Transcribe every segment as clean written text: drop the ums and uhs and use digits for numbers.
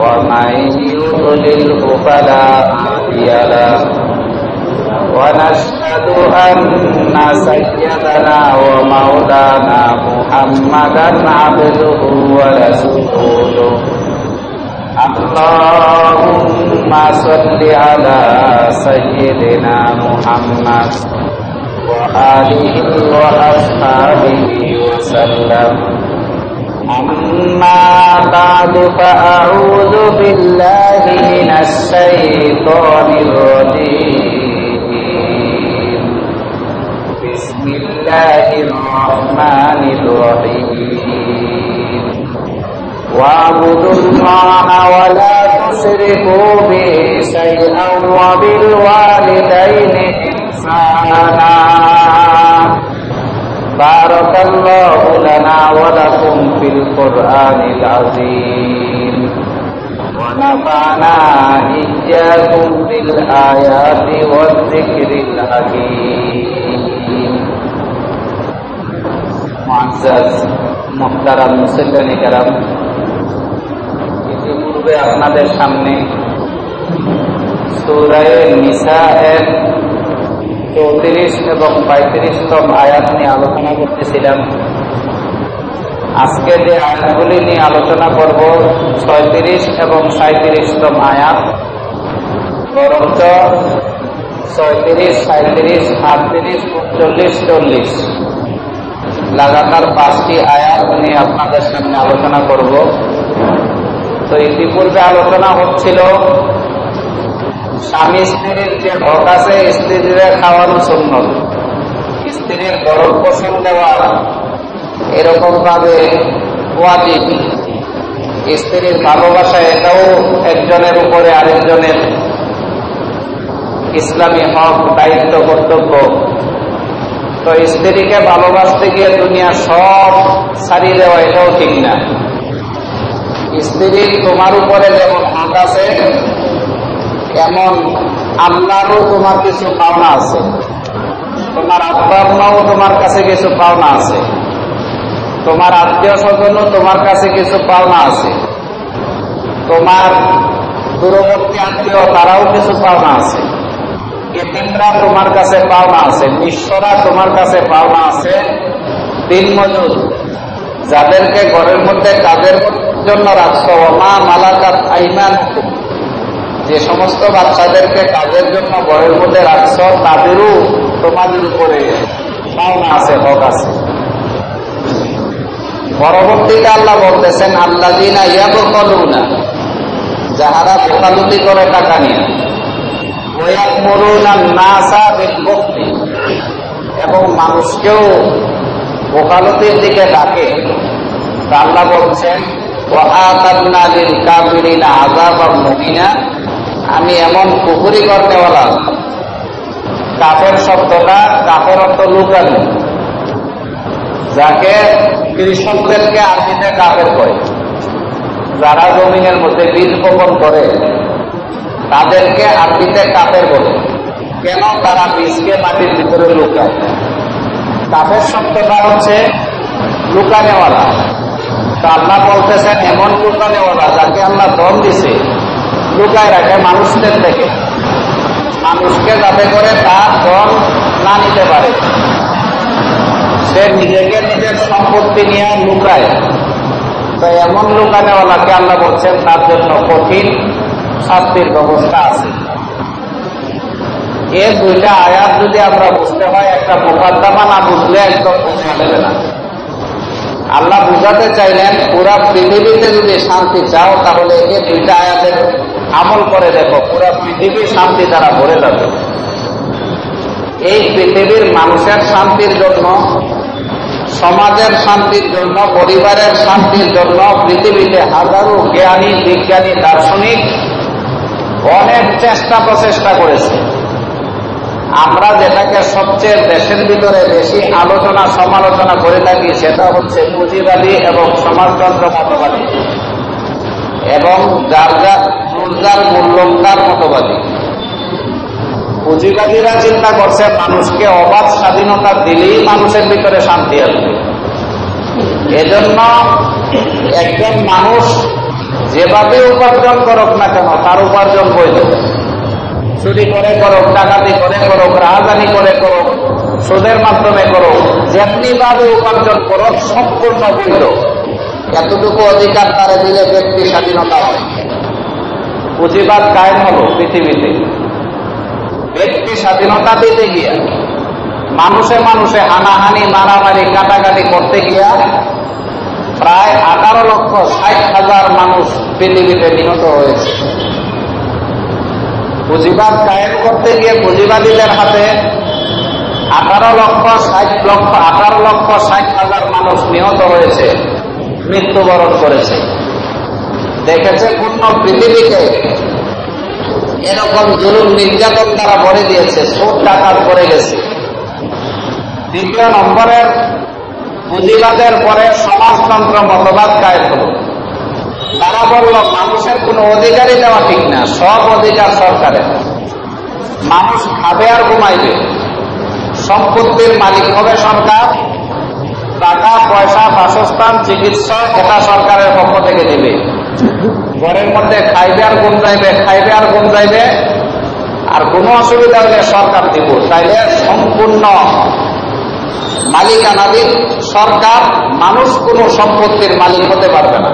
ومن يضلله فلا هادي له ونشهد أن سيدنا ومولانا محمدا عبده ورسوله اللهم صل على سيدنا محمد وآله وأصحابه وسلم أما بعد فأعوذ بالله من الشيطان الرجيم بسم الله الرحمن الرحيم واعبدوا الله ولا تشركوا به شيئا وبالوالدين إحسانا بارك الله لنا ولكم في القرآن العظيم ونفعنا إياكم بالآيات والذكر الحكيم معزز محترم মুসলিম کرام ইতিপূর্বে আপনাদের সামনে সূরা নিসা এর 34 এবং 35তম আয়াত নিয়ে আলোচনা করতেছিলাম। আজকে যে আয়াতগুলি নিয়ে আলোচনা করব 36 এবং 37তম আয়াত, বরঞ্চ 36, 37, 38, 39, 40 লাগাতার 5টি আয়াত নিয়ে আপনাদের সামনে আলোচনা করব। তো ইতিপূর্বে আলোচনা হচ্ছিল স্বামী স্ত্রীর যে হক আছে, স্ত্রীরা খাওয়ানো সুন্নত, স্ত্রীর গরম পোষণ দেওয়া এরকম ভাবে ওয়াজিব। স্ত্রীর ভালোবাসা এটাও একজনের উপরে আরেকজনের ইসলামী হক, দায়িত্ব, কর্তব্য। তো স্ত্রীকে ভালোবাসতে গিয়ে দুনিয়া সব ছাড়িয়ে দেওয়া এটাও ঠিক না। স্ত্রীর তোমার উপরে যেমন হক আছে, এমন আল্লাহরও তোমার কিছু পাওনা আছে, তোমার আব্বা আম্মাও তোমার কাছে কিছু পাওনা আছে, তোমার আত্মীয় স্বজনও তোমার কাছে কিছু পাওনা আছে, তোমার দূরবর্তী আত্মীয় তারাও কিছু পাওনা আছে, এতিমরা তোমার কাছে পাওনা আছে, নিঃস্বরা তোমার কাছে পাওনা আছে, দিনমজুর যাদেরকে ঘরের মধ্যে কাজের জন্য রাখছো, মা মালাকাত আইমানুকুম, যে সমস্ত বাচ্চাদেরকে কাজের জন্য ঘরের মধ্যে রাখছ তাদেরও তোমাদের উপরে পাওনা আছে, হক আছে। পরবর্তীতে আল্লাহ বলতেছেন আল্লাযীনা ইয়াবখালুনা, যাহারা বোকালুতি করে টাকা নিয়ে, ওয়া ইয়া'মুরুনা আন-নাসা বিল বুখলি, এবং মানুষকেও বোকালুতির দিকে ডাকে। আল্লাহ বলছেন ওয়া আতাদনা লিল কাফিরিনা আযাবাম মুহিনা, আমি এমন কুফরি করনেওয়ালা, কাফের শব্দটা, কাফের অর্থ লুকানো, যাকে কৃষকদেরকে আরবিতে কাফের করে, যারা জমিনের মধ্যে বীজ বপন করে তাদেরকে আরবিতে কাফের বলে। কেন? তারা বীজকে মাটির ভিতরে লুকায়। কাফের শব্দটা হচ্ছে লুকানেওয়ালা। তো আল্লাহ বলতেছেন এমন লুকানেওয়ালা যাকে আল্লাহ ধন দিছে, লুকায় রাখে মানুষদের থেকে, মানুষকে যাতে করে তার ধন না নিতে পারে, সে নিজেকে নিজের সম্পত্তি নিয়ে লুকায়। তো এমন লুকানেওয়ালাকে আল্লাহ বলছেন তার জন্য কঠিন শাস্তির ব্যবস্থা আছে। এই দুইটা আয়াত যদি আমরা বুঝতে হয়, একটা মুকাদ্দমা না বুঝলে একদম বোঝা যাবে না। আল্লাহ বুঝাতে চাইলেন পুরা পৃথিবীতে যদি শান্তি চাও তাহলে এই দুইটা আয়াতের আমল করে দেখো, পুরা পৃথিবী শান্তি দ্বারা ভরে যাবে। এই পৃথিবীর মানুষের শান্তির জন্য, সমাজের শান্তির জন্য, পরিবারের শান্তির জন্য পৃথিবীতে হাজারো জ্ঞানী, বিজ্ঞানী, দার্শনিক অনেক চেষ্টা প্রচেষ্টা করেছে। আমরা যেটাকে সবচেয়ে দেশের ভিতরে বেশি আলোচনা সমালোচনা করে থাকি সেটা হচ্ছে পুঁজিবাদী এবং সমাজতন্ত্র মতবাদী এবং যার মূল্যঙ্কার মতবাদী। পুঁজিবাদীরা চিন্তা করছে মানুষকে অবাধ স্বাধীনতা দিলেই মানুষের ভিতরে শান্তি আসবে। এজন্য একজন মানুষ যেভাবে উপার্জন করুক না কেন তার উপার্জন বৈধ। চুরি করে করুক, ডাকাতি করে করুক, রাহাজানি করে করুক, সুদের মাধ্যমে করুক, যেমনি ভাবে উপার্জন করুক সম্পূর্ণ বৈধ। এতটুকু অধিকার তারা দিলে ব্যক্তি স্বাধীনতা হয়। পুঁজিবাদ কায়েম হলো পৃথিবীতে। ব্যক্তি স্বাধীনতা দিতে গিয়া মানুষে মানুষে হানাহানি, মারামারি, কাটাকাটি করতে গিয়া প্রায় 18,60,000 মানুষ পৃথিবীতে নিহত হয়েছে। পুঁজিবাদ কায়েম করতে গিয়ে পুঁজিবাদীদের হাতে 18,60,000 মানুষ নিহত হয়েছে, মৃত্যুবরণ করেছে। দেখেছে পূর্ণ পৃথিবীকে এরকম জুলুম নির্যাতন তারা ভরে দিয়েছে, সুদ ডাকাত করে গেছে। দ্বিতীয় নম্বরের পুঁজিবাদের পরে সমাজতন্ত্র মতবাদ কায়েম হল। তারা বলল মানুষের কোন অধিকারই দেওয়া ঠিক না, সব অধিকার সরকারের। মানুষ খাবে আর ঘুমাইবে, সম্পত্তির মালিক হবে সরকার, টাকা পয়সা, বাসস্থান, চিকিৎসা এটা সরকারের পক্ষ থেকে দিবে। ঘরের মধ্যে খাইবে আর ঘুম যাইবে, খাইবে আর ঘুম যাইবে, আর কোনো অসুবিধা হলে সরকার দিব। তাইলে সম্পূর্ণ মালিকানাধীন সরকার, মানুষ কোনো সম্পত্তির মালিক হতে পারবে না।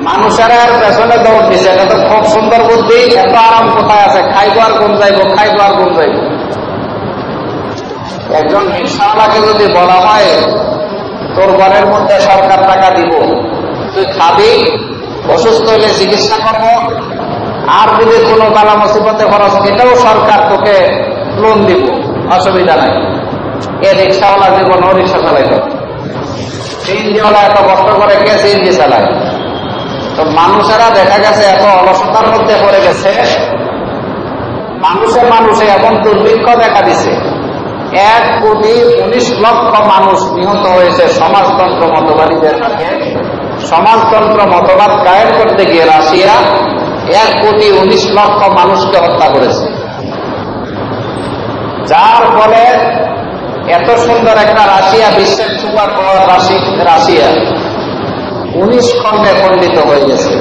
মানুষেরা এর পেছনে দৌড় দিচ্ছে, এটা তো খুব সুন্দর বুদ্ধি, এত আরাম কোথায় আছে, খাইবো আর ঘুম যাইব, খাইবো আর ঘুম যাইব। একজন রিকশাওয়ালাকে যদি বলা হয় তোর ঘরের মধ্যে সরকার টাকা দিব, তুই খাবি, অসুস্থ হলে চিকিৎসা করবো, আর যদি কোনো বালা মুসিবতে খরচ এটাও সরকার তোকে লোন দিব, অসুবিধা নাই। এ রিক্সাওয়ালা জীবন ও রিক্সা চালাইত, সিএনজিওয়ালা এত কষ্ট করে কে সিএনজি চালায়? তো মানুষেরা দেখা গেছে এত অলসতার মধ্যে পড়ে গেছে, মানুষে এমন দুর্ভিক্ষ দেখা দিছে, 1,19,00,000 মানুষ নিহত হয়েছে সমাজতন্ত্র মতবাদীদের হাতে। সমাজতন্ত্র মতবাদ কায়েম করতে গিয়ে রাশিয়া 1,19,00,000 মানুষকে হত্যা করেছে। যার ফলে এত সুন্দর একটা রাশিয়া, বিশ্বের সুপার পাওয়ার রাশিয়া 19 খণ্ডে খণ্ডিত হয়ে গেছে।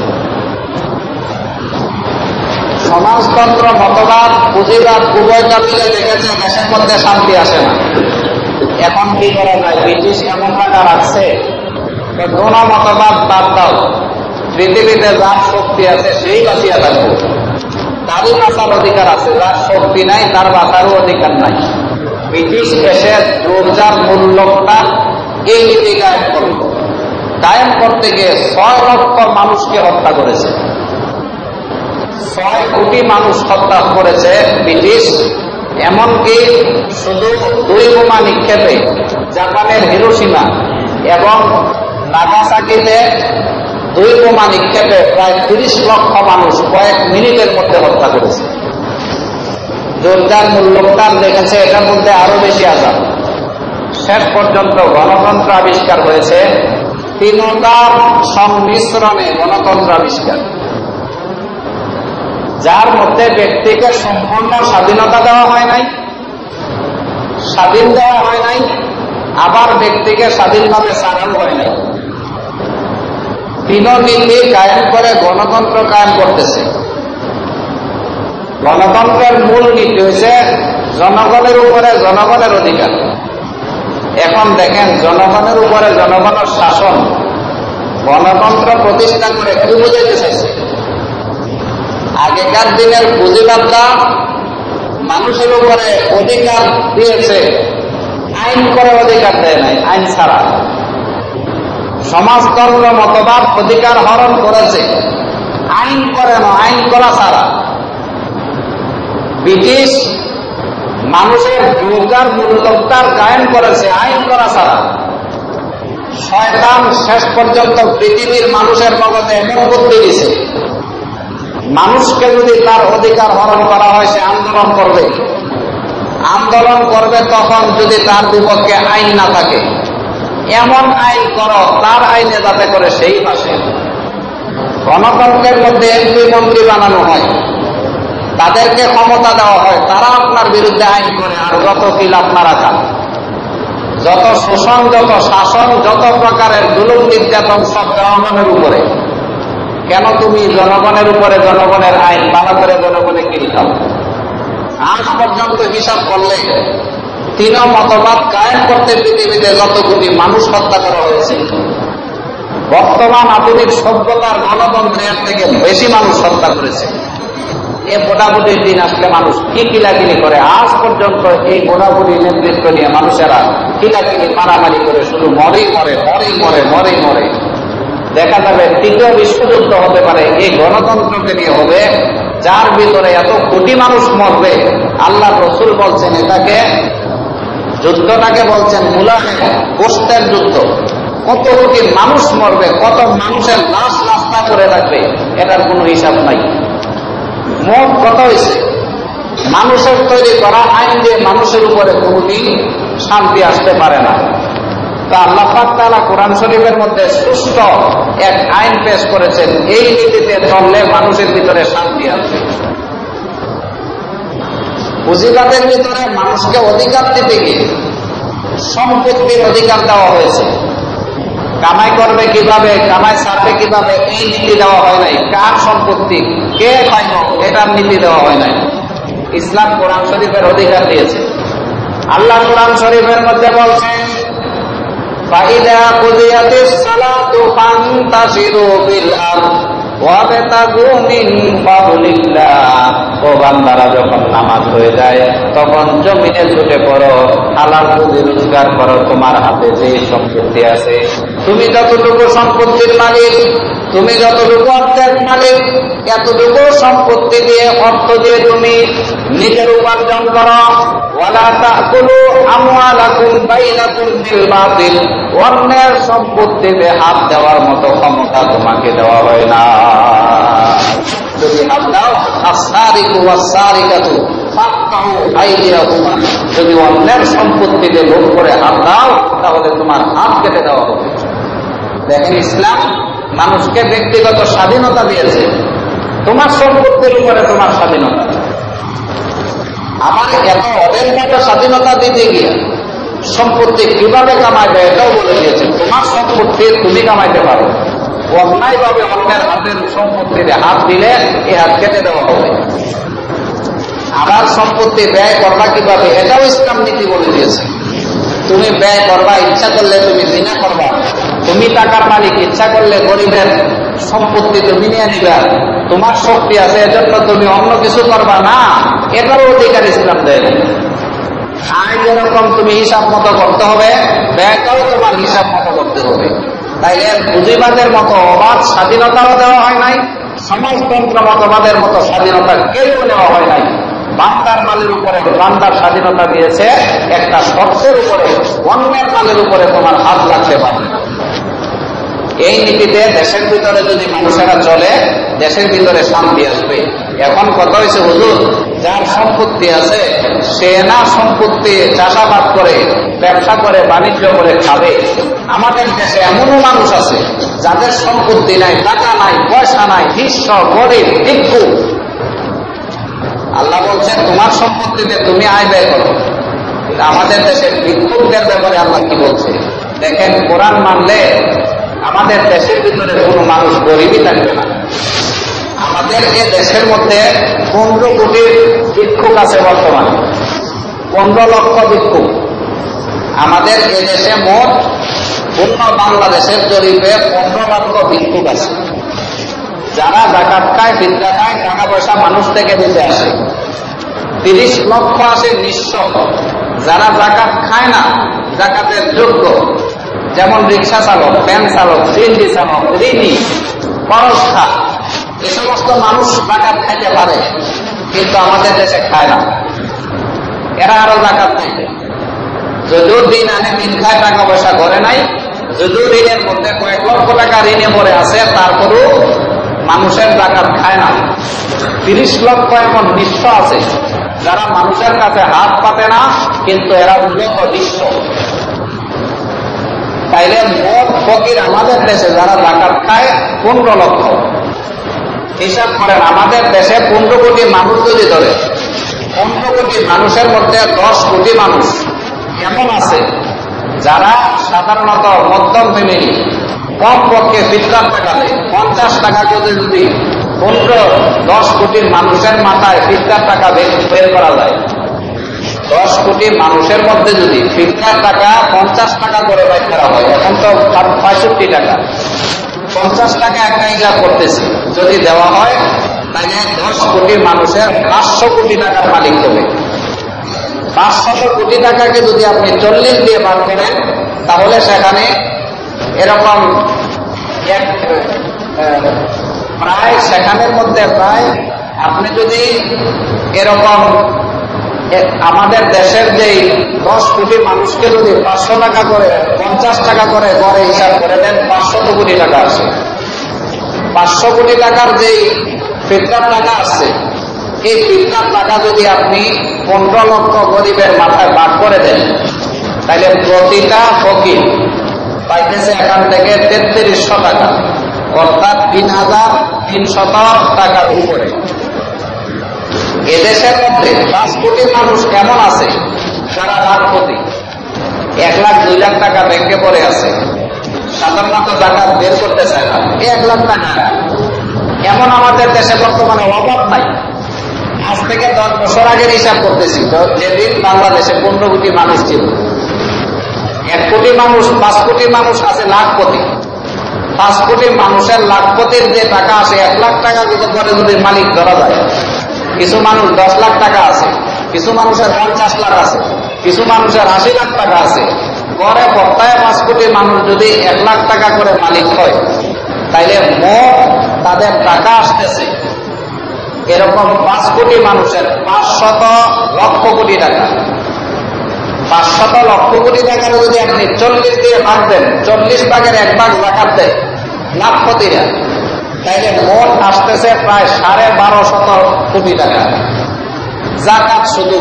সমাজতন্ত্র মতবাদ, পুঁজিবাদ উভয়টা মিলে দেখেছে দেশের মধ্যে শান্তি আসে না। এখন কি করা যায়? ব্রিটিশ এমন টাকা রাখছে, কোন মতবাদ বাদ দাও, পৃথিবীতে যার শক্তি আছে সেই বাঁচিয়া থাকবে, তারই বাঁচার অধিকার আছে, যার শক্তি নাই তার বাঁচারও অধিকার নাই। ব্রিটিশ এসে জোরজার মূল্যটা এই নীতি কায়েম করল। কায়েম করতে গিয়ে 6 লক্ষ মানুষকে হত্যা করেছে, 6 কোটি মানুষ হত্যা করেছে ব্রিটিশ। এমনকি শুধু 2 বোমা নিক্ষেপে জাপানের হিরোশিমা এবং নাগাসাকিতে 2 বোমা নিক্ষেপে প্রায় 30 লক্ষ মানুষ কয়েক মিনিটের মধ্যে হত্যা করেছে। জোরদার মূল্যটান দেখেছে এটার মধ্যে আরো বেশি আজাব। শেষ পর্যন্ত গণতন্ত্র আবিষ্কার হয়েছে, 3টার সংমিশ্রণে গণতন্ত্র আবিষ্কার, যার মধ্যে ব্যক্তিকে সম্পূর্ণ স্বাধীনতা দেওয়া হয় নাই, স্বাধীন দেওয়া হয় নাই, আবার ব্যক্তিকে স্বাধীনভাবে ছাড়ানো হয় নাই। 3 নীতি কায়েম করে গণতন্ত্র কায়েম করতেছে। গণতন্ত্রের মূল নীতি হয়েছে জনগণের উপরে জনগণের অধিকার। এখন দেখেন জনগণের উপরে জনগণের শাসন, গণতন্ত্র প্রতিষ্ঠা করে কি বোঝাইতে চাইছে? আগেকার দিনের পুঁজিবাদরা মানুষের উপরে অধিকার দিয়েছে, আইন করে অধিকার দেয় নাই, আইন ছাড়া। সমাজতন্ত্র মতবাদ অধিকার হরণ করেছে, আইন করে না, আইন করা ছাড়া। ব্রিটিশ মানুষের রোজগার মূল্যতার কায়েম করেছে, আইন করা ছাড়া। শয়তান শেষ পর্যন্ত পৃথিবীর মানুষের মগজে এমন বুদ্ধি দিছে, মানুষকে যদি তার অধিকার হরণ করা হয় সে আন্দোলন করবে। আন্দোলন করবে তখন যদি তার বিপক্ষে আইন না থাকে, এমন আইন করো তার আইনে যাতে করে সেই পাশে। গণতন্ত্রের মধ্যে এমপি মন্ত্রী বানানো হয়, তাদেরকে ক্ষমতা দেওয়া হয়, তারা আপনার বিরুদ্ধে আইন করে, আর যত কিল আপনারা খান। যত শোষণ, যত শাসন, যত প্রকারের জুলুম নির্যাতন সব জনগণের উপরে। কেন তুমি জনগণের উপরে জনগণের আইন পালন করে জনগণে কিনে খাও? আজ পর্যন্ত হিসাব করলে তিন মতবাদ কায়েম করতে পৃথিবীতে যত কোটি মানুষ হত্যা করা হয়েছে, বর্তমান আধুনিক সভ্যতার গণতন্ত্রের থেকে বেশি মানুষ হত্যা করেছে। এ ভোটাভুটির দিন আসলে মানুষ কি কিলাকিলি করে, আজ পর্যন্ত এই ভোটাভুটি নেতৃত্ব নিয়ে মানুষেরা কিলাকিলি মারামারি করে শুধু মরেই মরে, মরেই মরে, মরেই মরে। দেখা যাবে তৃতীয় বিশ্বযুদ্ধ হতে পারে এই গণতন্ত্রকে নিয়ে হবে, যার ভিতরে এত কোটি মানুষ মরবে। আল্লাহ রসুল বলছেন এটাকে, যুদ্ধটাকে বলছেন মুলাহে গোশতের যুদ্ধ। কত কোটি মানুষ মরবে, কত মানুষের লাশ রাস্তা করে রাখবে, এটার কোনো হিসাব নাই। মোট কত হয়েছে? মানুষের তৈরি করা আইন দিয়ে মানুষের উপরে কোনদিন শান্তি আসতে পারে না। তা আল্লাহ পাক তাআলা কোরআন শরীফের মধ্যে সুষ্ঠ এক আইন পেশ করেছেন, এই নীতিতে চললে মানুষের ভিতরে শান্তি আসবে। পুঁজিবাদের ভিতরে মানুষকে অধিকার দিতে গিয়ে সম্পত্তির অধিকার দেওয়া হয়েছে। কামাই করবে কিভাবে, কামাই ছাড়বে কিভাবে, এই নীতি দেওয়া হয় নাই। কার সম্পত্তি কে পাইব, এটার নীতি দেওয়া হয় নাই। ইসলাম কোরআন শরীফের অধিকার দিয়েছে। আল্লাহ কোরআন শরীফের মধ্যে বলছেন, ফাইদা কুদিয়াতিস সালাতু ফান্তাশিরু ফিল আরদ ওয়াবতাগু মিন ফাদলিল্লাহ। ও বান্দারা, যখন নামাজ হয়ে যায় তখন জমিনে ছুটে পড়ো, হালাল রুজি রোজগার করো। তোমার হাতে যে সম্পত্তি আছে, তুমি যতটুকু সম্পত্তির মালিক, তুমি যতটুকু অর্থের মালিক, এতটুকু সম্পত্তি দিয়ে, অর্থ দিয়ে তুমি নিজের উপার্জন করো। ওয়ালা তাকুলু আমওয়ালাকুম বাইনাকুম বিল বাতিল। অন্যের সম্পত্তিতে হাত দেওয়ার মতো ক্ষমতা তোমাকে দেওয়া হয় না। যদি হাত দাও, আস-সারিকু ওয়াস-সারিকাতু ফাকতাউ আইদিয়াহুমা। যদি অন্যের সম্পত্তিতে লোভ করে হাত দাও, তাহলে তোমার হাত কেটে দেওয়া হবে। দেখেন, ইসলাম মানুষকে ব্যক্তিগত স্বাধীনতা দিয়েছে। তোমার সম্পত্তির উপরে তোমার স্বাধীনতা। আমার এত অদেরভাবে স্বাধীনতা দিতে গিয়ে সম্পত্তি কিভাবে কামাইবে এটাও বলে দিয়েছে। তোমার সম্পত্তি তুমি কামাইতে পারো, অন্যায় ভাবে অন্যের হাতের সম্পত্তিতে হাত দিলে এই হাত কেটে দেওয়া হবে। আবার সম্পত্তি ব্যয় করবা কিভাবে, এটাও ইসলাম নীতি বলে দিয়েছে। তুমি ব্যয় করবা, ইচ্ছা করলে তুমি জিনা করবা। তুমি টাকার মালিক, ইচ্ছা করলে গরিবের সম্পত্তি তুমি নিয়ে নিবা। তোমার শক্তি আছে, এজন্য তুমি অন্য কিছু করবা না, এটারও অধিকার ইসলাম দেয়। আয় যেরকম তুমি হিসাব মতো করতে হবে, ব্যয়টাও তোমার হিসাব মতো করতে হবে। তাইলে পুঁজিবাদের মতো অবাধ স্বাধীনতাও দেওয়া হয় নাই, সমাজতন্ত্র মতবাদের মতো স্বাধীনতা কেউ নেওয়া হয় নাই। বান্দার মালের উপরে বান্দার স্বাধীনতা দিয়েছে, একটা শর্তের উপরে, অন্যের মালের উপরে তোমার হাত লাগতে পারে। এই নীতিতে দেশের ভিতরে যদি মানুষেরা চলে, দেশের ভিতরে শান্তি আসবে। এখন কথা হয়েছে, হুজুর, যার সম্পত্তি আছে সে না সম্পত্তি চাষাবাদ করে, ব্যবসা করে, বাণিজ্য করে খাবে। আমাদের দেশে এমনও মানুষ আছে যাদের সম্পত্তি নাই, টাকা নাই, পয়সা নাই, নিঃস্ব, গরিব, ভিক্ষু। আল্লাহ বলছেন তোমার সম্পত্তিতে তুমি আয় ব্যয় করো। আমাদের দেশের ভিক্ষুকদের ব্যাপারে আল্লাহ কি বলছে দেখেন। কোরআন মানলে আমাদের দেশের ভিতরে কোনো মানুষ গরিবই থাকবে না। আমাদের এই দেশের মধ্যে 15 কোটি ভিক্ষুক আছে বর্তমানে, 15 লক্ষ ভিক্ষুক। আমাদের এই দেশে মোট পূর্ণ বাংলাদেশের জরিপে 15 লক্ষ ভিক্ষুক আছে, যারা যাকাত খায়, ভিক্ষা খায়, টাকা পয়সা মানুষ থেকে দিতে আসে। 30 লক্ষ আসে নিঃস্ব, যারা যাকাত খায় না, যাকাতের যোগ্য, যেমন রিক্সা চালক, ভ্যান চালক, সিএনজি চালক, ঋণী, খরচ খা, এ সমস্ত মানুষ যাকাত খাইতে পারে, কিন্তু আমাদের দেশে খায় না। এরা আরো যাকাত নেই। যদিও দিন আনে দিন খায়, টাকা পয়সা করে নাই, যদিও ঋণের মধ্যে কয়েক লক্ষ টাকা ঋণে পড়ে আছে, তারপরেও মানুষের যাকাত খায় না। 30 লক্ষ এমন নিঃস্ব আছে যারা মানুষের কাছে হাত পাতে না, কিন্তু এরা মূলত নিঃস্ব। তাইলে মোট ফকির আমাদের দেশে যারা যাকাত খায় 15 লক্ষ। হিসাব করেন, আমাদের দেশে 15 কোটি মানুষ যদি ধরে, 15 কোটি মানুষের মধ্যে 10 কোটি মানুষ এমন আছে যারা সাধারণত মধ্যম ফ্যামিলি, কম পক্ষে 50 লাখ টাকা দেয়, 50 টাকা করে যদি 10 কোটি মানুষের মাথায় ফিতরার টাকা বের করা যায়, 10 কোটি মানুষের মধ্যে যদি ফিতরার টাকা 50 টাকা করে বের করা হয়, এখন তো 65 টাকা, 50 টাকা একটা হিসাব করতেছি, যদি দেওয়া হয় তাহলে 10 কোটি মানুষের 500 কোটি টাকার মালিক হবে। 500 কোটি টাকাকে যদি আপনি 40 দিয়ে ভাগ করেন তাহলে সেখানে এরকম প্রায় সেখানের মধ্যে প্রায় আপনি যদি এরকম আমাদের দেশের যেই 10 কোটি মানুষকে যদি 500 টাকা করে 50 টাকা করে গড়ে হিসাব করে দেন, 500 কোটি টাকা আসে। 500 কোটি টাকার যেই ফিতরার টাকা আসছে, এই ফিতরার টাকা যদি আপনি 15 লক্ষ গরিবের মাথায় ভাগ করে দেন তাহলে প্রতিটা ফকির পাইতেছে এখান থেকে 3300 টাকা, অর্থাৎ 3300 টাকার উপরে। এদেশের মধ্যে 5 কোটি মানুষ কেমন আছে যারা লাখপতি, 1 লাখ 2 লাখ টাকা ব্যাংকে পড়ে আছে, সাধারণত জাকাত বের করতে চায় না। 1 লাখ টাকা এমন আমাদের দেশে বর্তমানে অভাব নাই। আজ থেকে 10 বছর আগের হিসাব করতেছি, যেদিন বাংলাদেশে 15 কোটি মানুষ ছিল, 1 কোটি মানুষ, 5 কোটি মানুষ আছে লাখপতি। 5 কোটি মানুষের লাখপতির যে টাকা আসে, 1 লাখ টাকা করে যদি মালিক ধরা যায়, কিছু মানুষ 10 লাখ টাকা আছে, কিছু মানুষের 50 লাখ আছে, কিছু মানুষের 80 লাখ টাকা আছে, গড়ে বর্তায় 5 কোটি মানুষ যদি 1 লাখ টাকা করে মালিক হয় তাইলে মোট তাদের টাকা আসতেছে এরকম 5 কোটি মানুষের 500 লক্ষ কোটি টাকা। 500 লক্ষ কোটি টাকার যদি আপনি 40 দিয়ে ভাগ দেন, 40 ভাগের 1 ভাগ জাকাত দেয় লাখপতিরা, তাইলে মোট আসতেছে প্রায় 1250 কোটি টাকা জাকাত। শুধু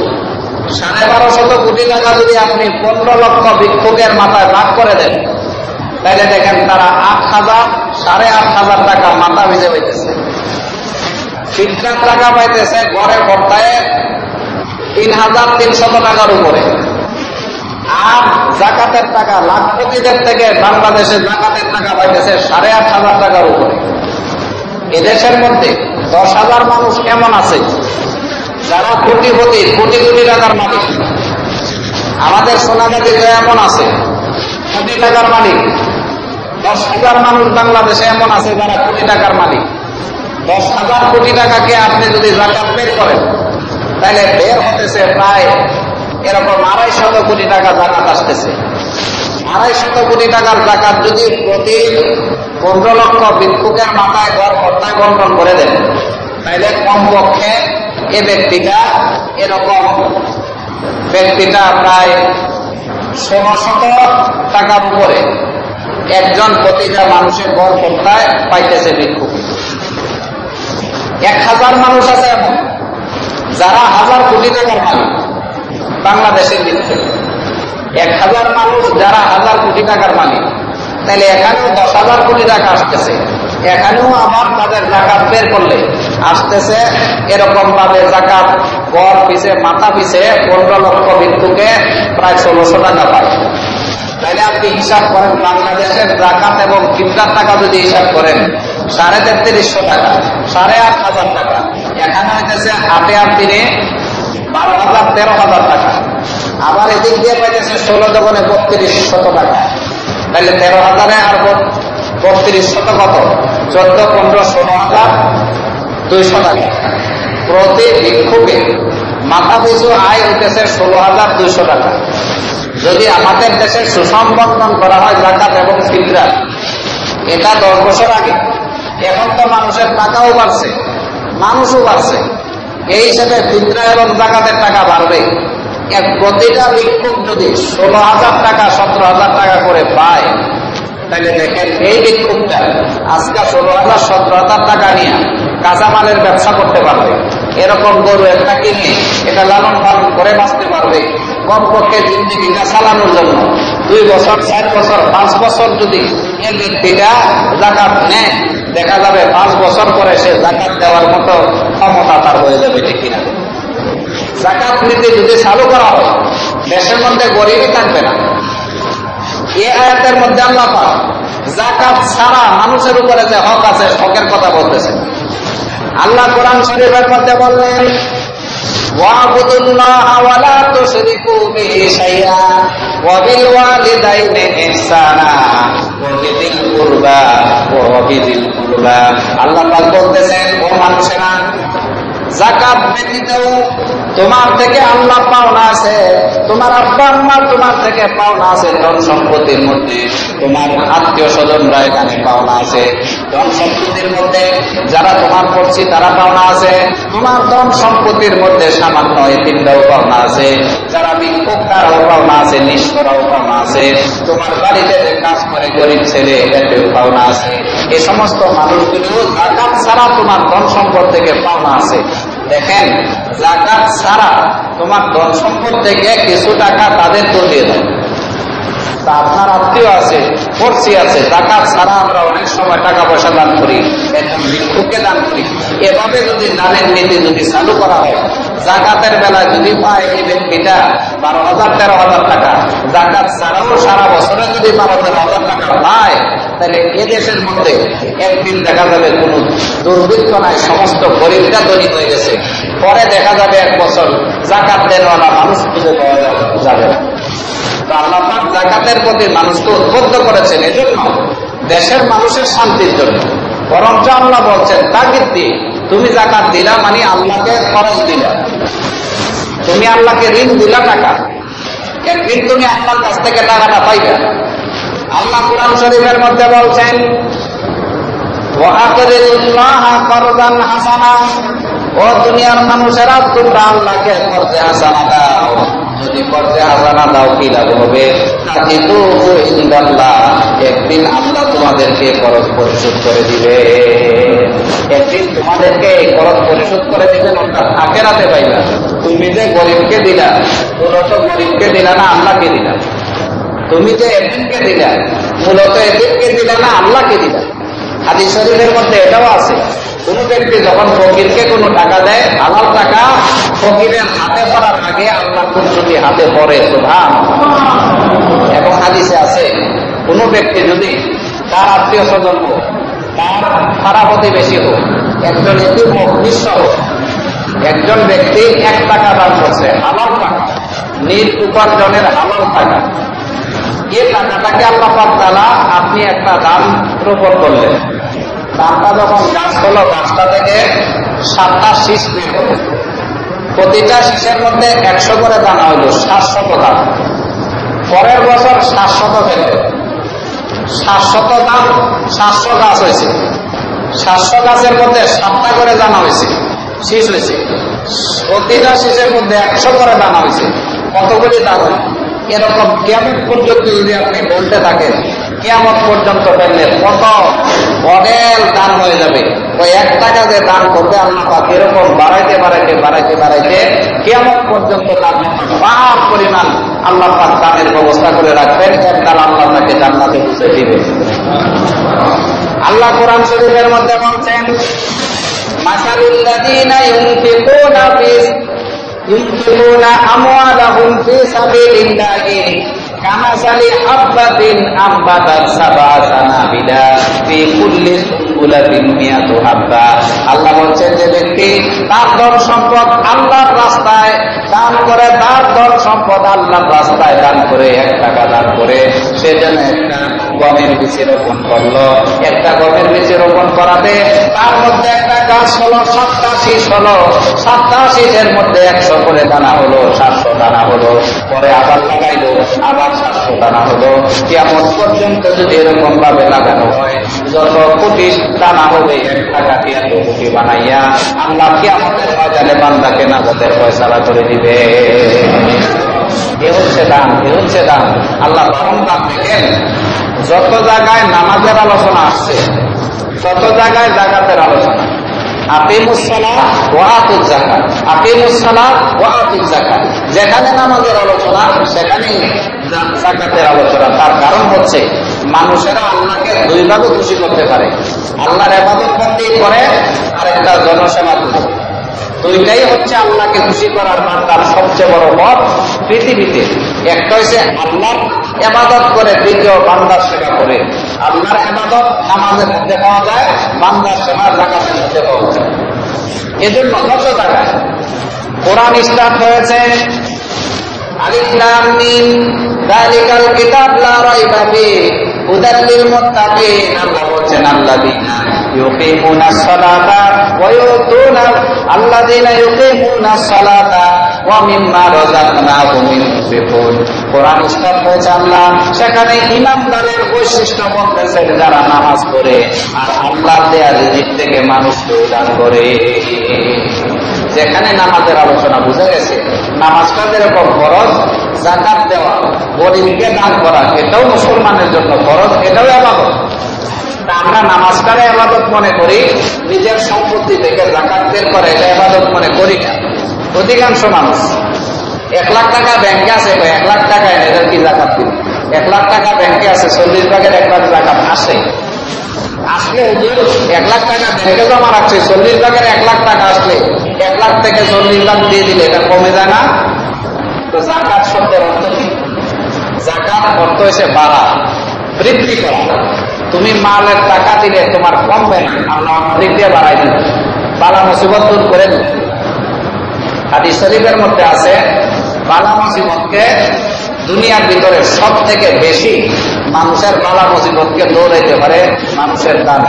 1250 কোটি টাকা যদি আপনি 15 লক্ষ ভিক্ষুকের মাথায় ভাগ করে দেন তাহলে দেখেন তারা 8,000 টাকা মাথা ভিজে পাইতেছে। ফিতরার টাকা পাইতেছে গড়ে বর্তায় 3300 টাকার উপরে। আর জাকাতের টাকা লাখপতিদের থেকে বাংলাদেশে জাকাতের টাকা পাইতেছে 8,500 টাকার উপরে। এদেশের মধ্যে 10,000 মানুষ এমন আছে যারা কোটিপতি, কোটি কোটি টাকার মালিক। আমাদের সোনাগাজী এমন আছে কোটি টাকার মালিক। 10,000 মানুষ বাংলাদেশে এমন আছে যারা কোটি টাকার মালিক। 10,000 কোটি টাকাকে আপনি যদি জাকাত বের করেন তাহলে বের হতেছে প্রায় এরকম 250 কোটি টাকা জাকাত আসতেছে। 250 কোটি টাকার জাকাত যদি প্রতি 15 লক্ষ ভিক্ষুকের মাথায় ঘর ভর্তায় বন্টন করে দেন তাহলে কমপক্ষে এ ব্যক্তিটা প্রায় 1600 টাকার উপরে একজন প্রতিটা মানুষের ঘর ভর্তায় পাইতেছে ভিক্ষুক। 1000 মানুষ আছে এমন যারা 1000 কোটি টাকার মালিক বাংলাদেশের ভিতরে। 1000 মানুষ যারা 1000 কোটি টাকার মালিক, তাহলে এখানেও 10,000 কোটি টাকা আসতেছে। এখানেও আবার তাদের জাকাত বের করলে আসতেছে এরকম ভাবে জাকাত গড় পিছে মাথা পিছে 15 লক্ষ ভিক্ষুকে প্রায় 1600 টাকা পায়। তাহলে আপনি হিসাব করেন বাংলাদেশের জাকাত এবং ফিতরার টাকা যদি হিসাব করেন 3350 টাকা, 8,500 টাকা। এখানে হইতেছে 8 দিনে 12,000 13,000 টাকা। আবার এদিক দিয়ে পাইতেছে 16 দোকানে 3200 টাকা। তাহলে 13,000 আর 3200 কত? 14, 15, 16,200 টাকা। প্রতি ভিক্ষুকে মাথা পিছু আয় হইতেছে 16,200 টাকা। যদি আমাদের দেশের সুষম বন্টন করা হয় জাকাত এবং ফিতরা, এটা 10 বছর আগে। এখন তো মানুষের টাকাও বাড়ছে, মানুষও বাড়ছে, এই হিসেবে ফিতরা এবং জাকাতের টাকা বাড়বে। প্রতিটা ভিক্ষুক যদি 16,000 টাকা 17,000 টাকা করে পায় তাহলে দেখেন এই ভিক্ষুকটা আজকে 16,000 17,000 টাকা নিয়ে কাঁচামালের ব্যবসা করতে পারবে। এরকম গরু একটা কিনে এটা লালন পালন করে বাঁচতে পারবে। কমপক্ষে জিন্দেগিটা চালানোর জন্য 2 বছর 4 বছর 5 বছর যদি এই ব্যক্তিটা জাকাত নেয়, দেখা যাবে 5 বছর পরে সে জাকাত দেওয়ার মতো ক্ষমতা তার হয়ে যাবে। ঠিক কিনা? জাকাত নীতি যদি চালু করা হয় দেশের মধ্যে গরিবই থাকবে না। এই আয়াতের মধ্যে আল্লাহ পাক যাকাত ছাড়া মানুষের উপরে যে হক আছে হকের কথা বলতেছেন। আল্লাহ কোরআন শরীফের মধ্যে বললেন ওয়াবুদুল্লাহা ওয়া লা তুশরিকু বিহি শাইআ ওয়া বিল ওয়ালিদাইনি ইহসানা ওয়া বিযিল কুরবা ওয়া বিযিল কুরবা। আল্লাহ পাক বলতেছেন, ও মানুষেরা, যাকাত ব্যতীত তোমার থেকে আল্লাহ পাওনা আছে, তোমার আব্বা আম্মা তোমার থেকে পাওনা আছে ধন সম্পত্তির মধ্যে, তোমার আত্মীয় স্বজনরা এখানে পাওনা আছে ধন সম্পত্তির মধ্যে, যারা তোমার পড়ছি তারা পাওনা আছে, তোমার ধন সম্পত্তির মধ্যে সামান্য এতিমরাও পাওনা আছে, যারা ভিক্ষুক তারাও পাওনা আছে, নিঃস্বরাও পাওনা আছে, তোমার বাড়িতে যে কাজ করে গরিব ছেলে এটাও পাওনা আছে। এই সমস্ত মানুষগুলো যাকাত ছাড়া তোমার ধন সম্পদ থেকে পাওনা আছে। দেখেন, যাকাত ছাড়া তোমার ধন সম্পদ থেকে কিছু টাকা তাদের তো দিয়ে দেয়। তা আপনার আত্মীয় আছে, পড়শি আছে, যাকাত ছাড়া আমরা অনেক সময় টাকা পয়সা দান করি, একজন ভিক্ষুককে দান করি। এভাবে যদি দানের নীতি যদি চালু করা হয়, যাকাতের বেলায় যদি পায় এই ব্যক্তিটা 12,000 13,000 টাকা, যাকাত ছাড়াও সারা বছরে যদি 12,000 টাকা পায়, তাহলে এ দেশের মধ্যে একদিন দেখা যাবে কোন দুর্ভিক্ষ নাই, সমস্ত গরিবরা ধনী হয়ে গেছে। পরে দেখা যাবে এক বছর যাকাত দেওয়ালা মানুষ খুঁজে পাওয়া যাবে না। আল্লাহ পাক যাকাতের প্রতি মানুষকে উদ্বুদ্ধ করেছেন এজন্য, দেশের মানুষের শান্তির জন্য। বরঞ্চ আল্লাহ বলছেন তাগিদ দিয়ে, তুমি যাকাত দিলা মানে আল্লাহকে খরচ দিলা, তুমি আল্লাহকে ঋণ দিলা টাকা, একদিন তুমি আল্লাহর কাছ থেকে টাকাটা পাইবে। আল্লাহ কুরআন শরীফের মধ্যে বলছেন ওয়াআকরিদুল্লাহা কারদান হাসানা, ও দুনিয়ার মানুষেরা তোমরা আল্লাহকে কর্জে হাসানা দাও। যদি কর্জে হাসানা দাও কি লাভ হবে? তাজিদুহু ইনদাল্লাহ, একদিন আল্লাহ তোমাদেরকে খরচ পরিশোধ করে দিবে, একদিন তোমাদেরকে খরচ পরিশোধ করে দিবেন, ওটা আখিরাতে পাইবা। তুমি যে গরিবকে দিলা, মূলত গরিবকে দিলা না আল্লাহকে দিলা। তুমি যে এতিমকে দিলা, মূলত এতিমকে দিলা না আল্লাহকে দিলা। হাদিস শরীফের মধ্যে এটাও আছে, কোন ব্যক্তি যখন ফকিরকে কোনো টাকা দেয়, হালাল টাকা ফকিরের হাতে পড়ার আগে আল্লাহ যদি হাতে পড়ে সুবহানাল্লাহ। এবং হাদিসে আছে, কোন ব্যক্তি যদি তার আত্মীয় স্বজন হোক, তার পাড়া প্রতিবেশী হোক, একজন এতিম হোক, নিঃস্ব হোক, একজন ব্যক্তি 1 টাকা দান করছে, হালাল টাকা, নিজ উপার্জনের হালাল টাকা, এই টাকাটাকে আল্লাহ পাক তাআলা আপনি একটা দান রোপণ করলেন, দানটা যখন গাছ হলো, গাছটা থেকে 7টা শীষ বের হলো, প্রতিটা শীষের মধ্যে 100 করে দানা হইল, 700 দান। পরের বছর 700 ফেলবে, 700 দান, 700 গাছ হয়েছে, 700 গাছের মধ্যে 7টা করে দানা হয়েছে, শীষ হয়েছে, প্রতিটা শীষের মধ্যে 100 করে দানা হয়েছে। কতগুলি দান হল? এরকম কিয়ামত পর্যন্ত যদি আপনি বলতে থাকেন, কিয়ামত পর্যন্ত পেলে কত মডেল দান হয়ে যাবে। ওই 1 টাকা যে দান করবে আল্লাহ পাক এরকম বাড়াইতে বাড়াইতে বাড়াইতে বাড়াইতে কিয়ামত পর্যন্ত তার পাহাড় পরিমাণ আল্লাহ পাক দানের ব্যবস্থা করে রাখবেন, একদল আল্লাহ তাকে জান্নাতে পৌঁছে দিবে। আল্লাহ কোরআন শরীফের মধ্যে বলছেন মাসালুল্লাযীনা ইউনফিকুনা আমওয়ালাহুম ফি সাবিলিল্লাহি কামাসালি হাববাতিন আম্বাতাত সাবআ সানাবিলা ফি কুল্লি সুনবুলাতিন মিয়াতু হাব্বা। আল্লাহ বলছেন, যে ব্যক্তি তার ধন সম্পদ আল্লাহর রাস্তায় দান করে, তার ধন সম্পদ আল্লাহর রাস্তায় দান করে, 1 টাকা দান করে, সে যেন একটা গমের বীজ রোপণ করলো, একটা গমের বীজ রোপণ করাতে তার মধ্যে একটা গাছ হলো, 7টা শীষ হলো, 7টা শীষের মধ্যে 100 করে দানা হলো, 700 দানা হলো, পরে আবার লাগাইলো, আবার 700 দানা হলো। কিয়ামত পর্যন্ত যদি এরকম ভাবে লাগানো হয়, যত কোটি দানা হবে 1 টাকা দিয়ে এত কোটি বানাইয়া আল্লাহ কিয়ামতের ময়দানে বান্দাকে নাজাতের ফয়সালা করে দিবে। এ হচ্ছে দান, এ হচ্ছে দান। আল্লাহ রহমান দেখেন, যত জায়গায় নামাজের আলোচনা আসছে, যত জায়গায় যাকাতের আলোচনা, আকিমুস সালাহ ওয়া আতুজ যাকাত, আকিমুস সালাহ ওয়া আতুজ যাকাত, যেখানে নামাজের আলোচনা সেখানেই যাকাতের আলোচনা। তার কারণ হচ্ছে মানুষেরা আল্লাহকে 2 ভাবে খুশি করতে পারে, আল্লাহর ইবাদত বন্দেগি করে আর একটা জনসেবা করে। 2টাই হচ্ছে আল্লাহকে খুশি করার তার সবচেয়ে বড় পথ পৃথিবীতে। একটা হচ্ছে আল্লাহর ইবাদত করে, দ্বিতীয় বান্দার সেবা করে। আল্লাহর ইবাদত নামাজের মধ্যে পাওয়া যায়, বান্দার সেবা যাকাতের মধ্যে পাওয়া যায়। এজন্য কত টাকা কোরআন স্টার্ট হয়েছে আলিফ লাম মিম যালিকাল কিতাব লা রাইবা ফিহি হুদাল লিল মুত্তাকিন। আল্লাহ বলেন আল্লাযীনা ইউকিমুনাস সালাতা ওয়া ইউতুনা আল্লাযীনা ইউকিমুনাস সালাতা ওয়া মিম্মা রাযাকনাহুম ইউনফিকুন। কোরআন স্টার্ট হয়েছে আল্লাহ, সেখানে ইমানদারের বৈশিষ্ট্য বলতেছে যারা নামাজ পড়ে আর আল্লাহর দেয়া রিজিক থেকে মানুষকে দান করে। যেখানে নামাজের আলোচনা বুঝা গেছে, নামাজটা যেরকম ফরজ, যাকাত দেওয়া, গরিবকে দান করা এটাও মুসলমানের জন্য ফরজ, এটাও ইবাদত। আমরা নামাজটারে ইবাদত মনে করি, নিজের সম্পত্তি থেকে যাকাত বের করে এটা ইবাদত মনে করি না। অধিকাংশ মানুষ 1 লাখ টাকা ব্যাংকে আছে, 1 লাখ টাকা এদের কি যাকাত দিন? 1 লাখ টাকা ব্যাংকে আছে, 40 ভাগের 1 লাখ যাকাত আসলে 1 লাখ টাকা ব্যাংকে জমা রাখছে, 40 ভাগের 1 লাখ টাকা আসলে 1 লাখ থেকে 40 লাখ দিয়ে দিলে এটা কমে যায় না? তো যাকাত শব্দের অর্থ কি? যাকাত অর্থ হচ্ছে বাড়া, বৃদ্ধি করা। তুমি মালের টাকা দিলে তোমার কমবে না, আল্লাহ অধিক দিয়ে বাড়াই দিবে, বালা মুসিবত দূর করে দিবে। হাদিস শরীফের মধ্যে আছে বালা মুসিবতকে দুনিয়ার ভিতরে সব থেকে বেশি মানুষের বালা মুসিবতকে দৌড়াইতে পারে মানুষের দান।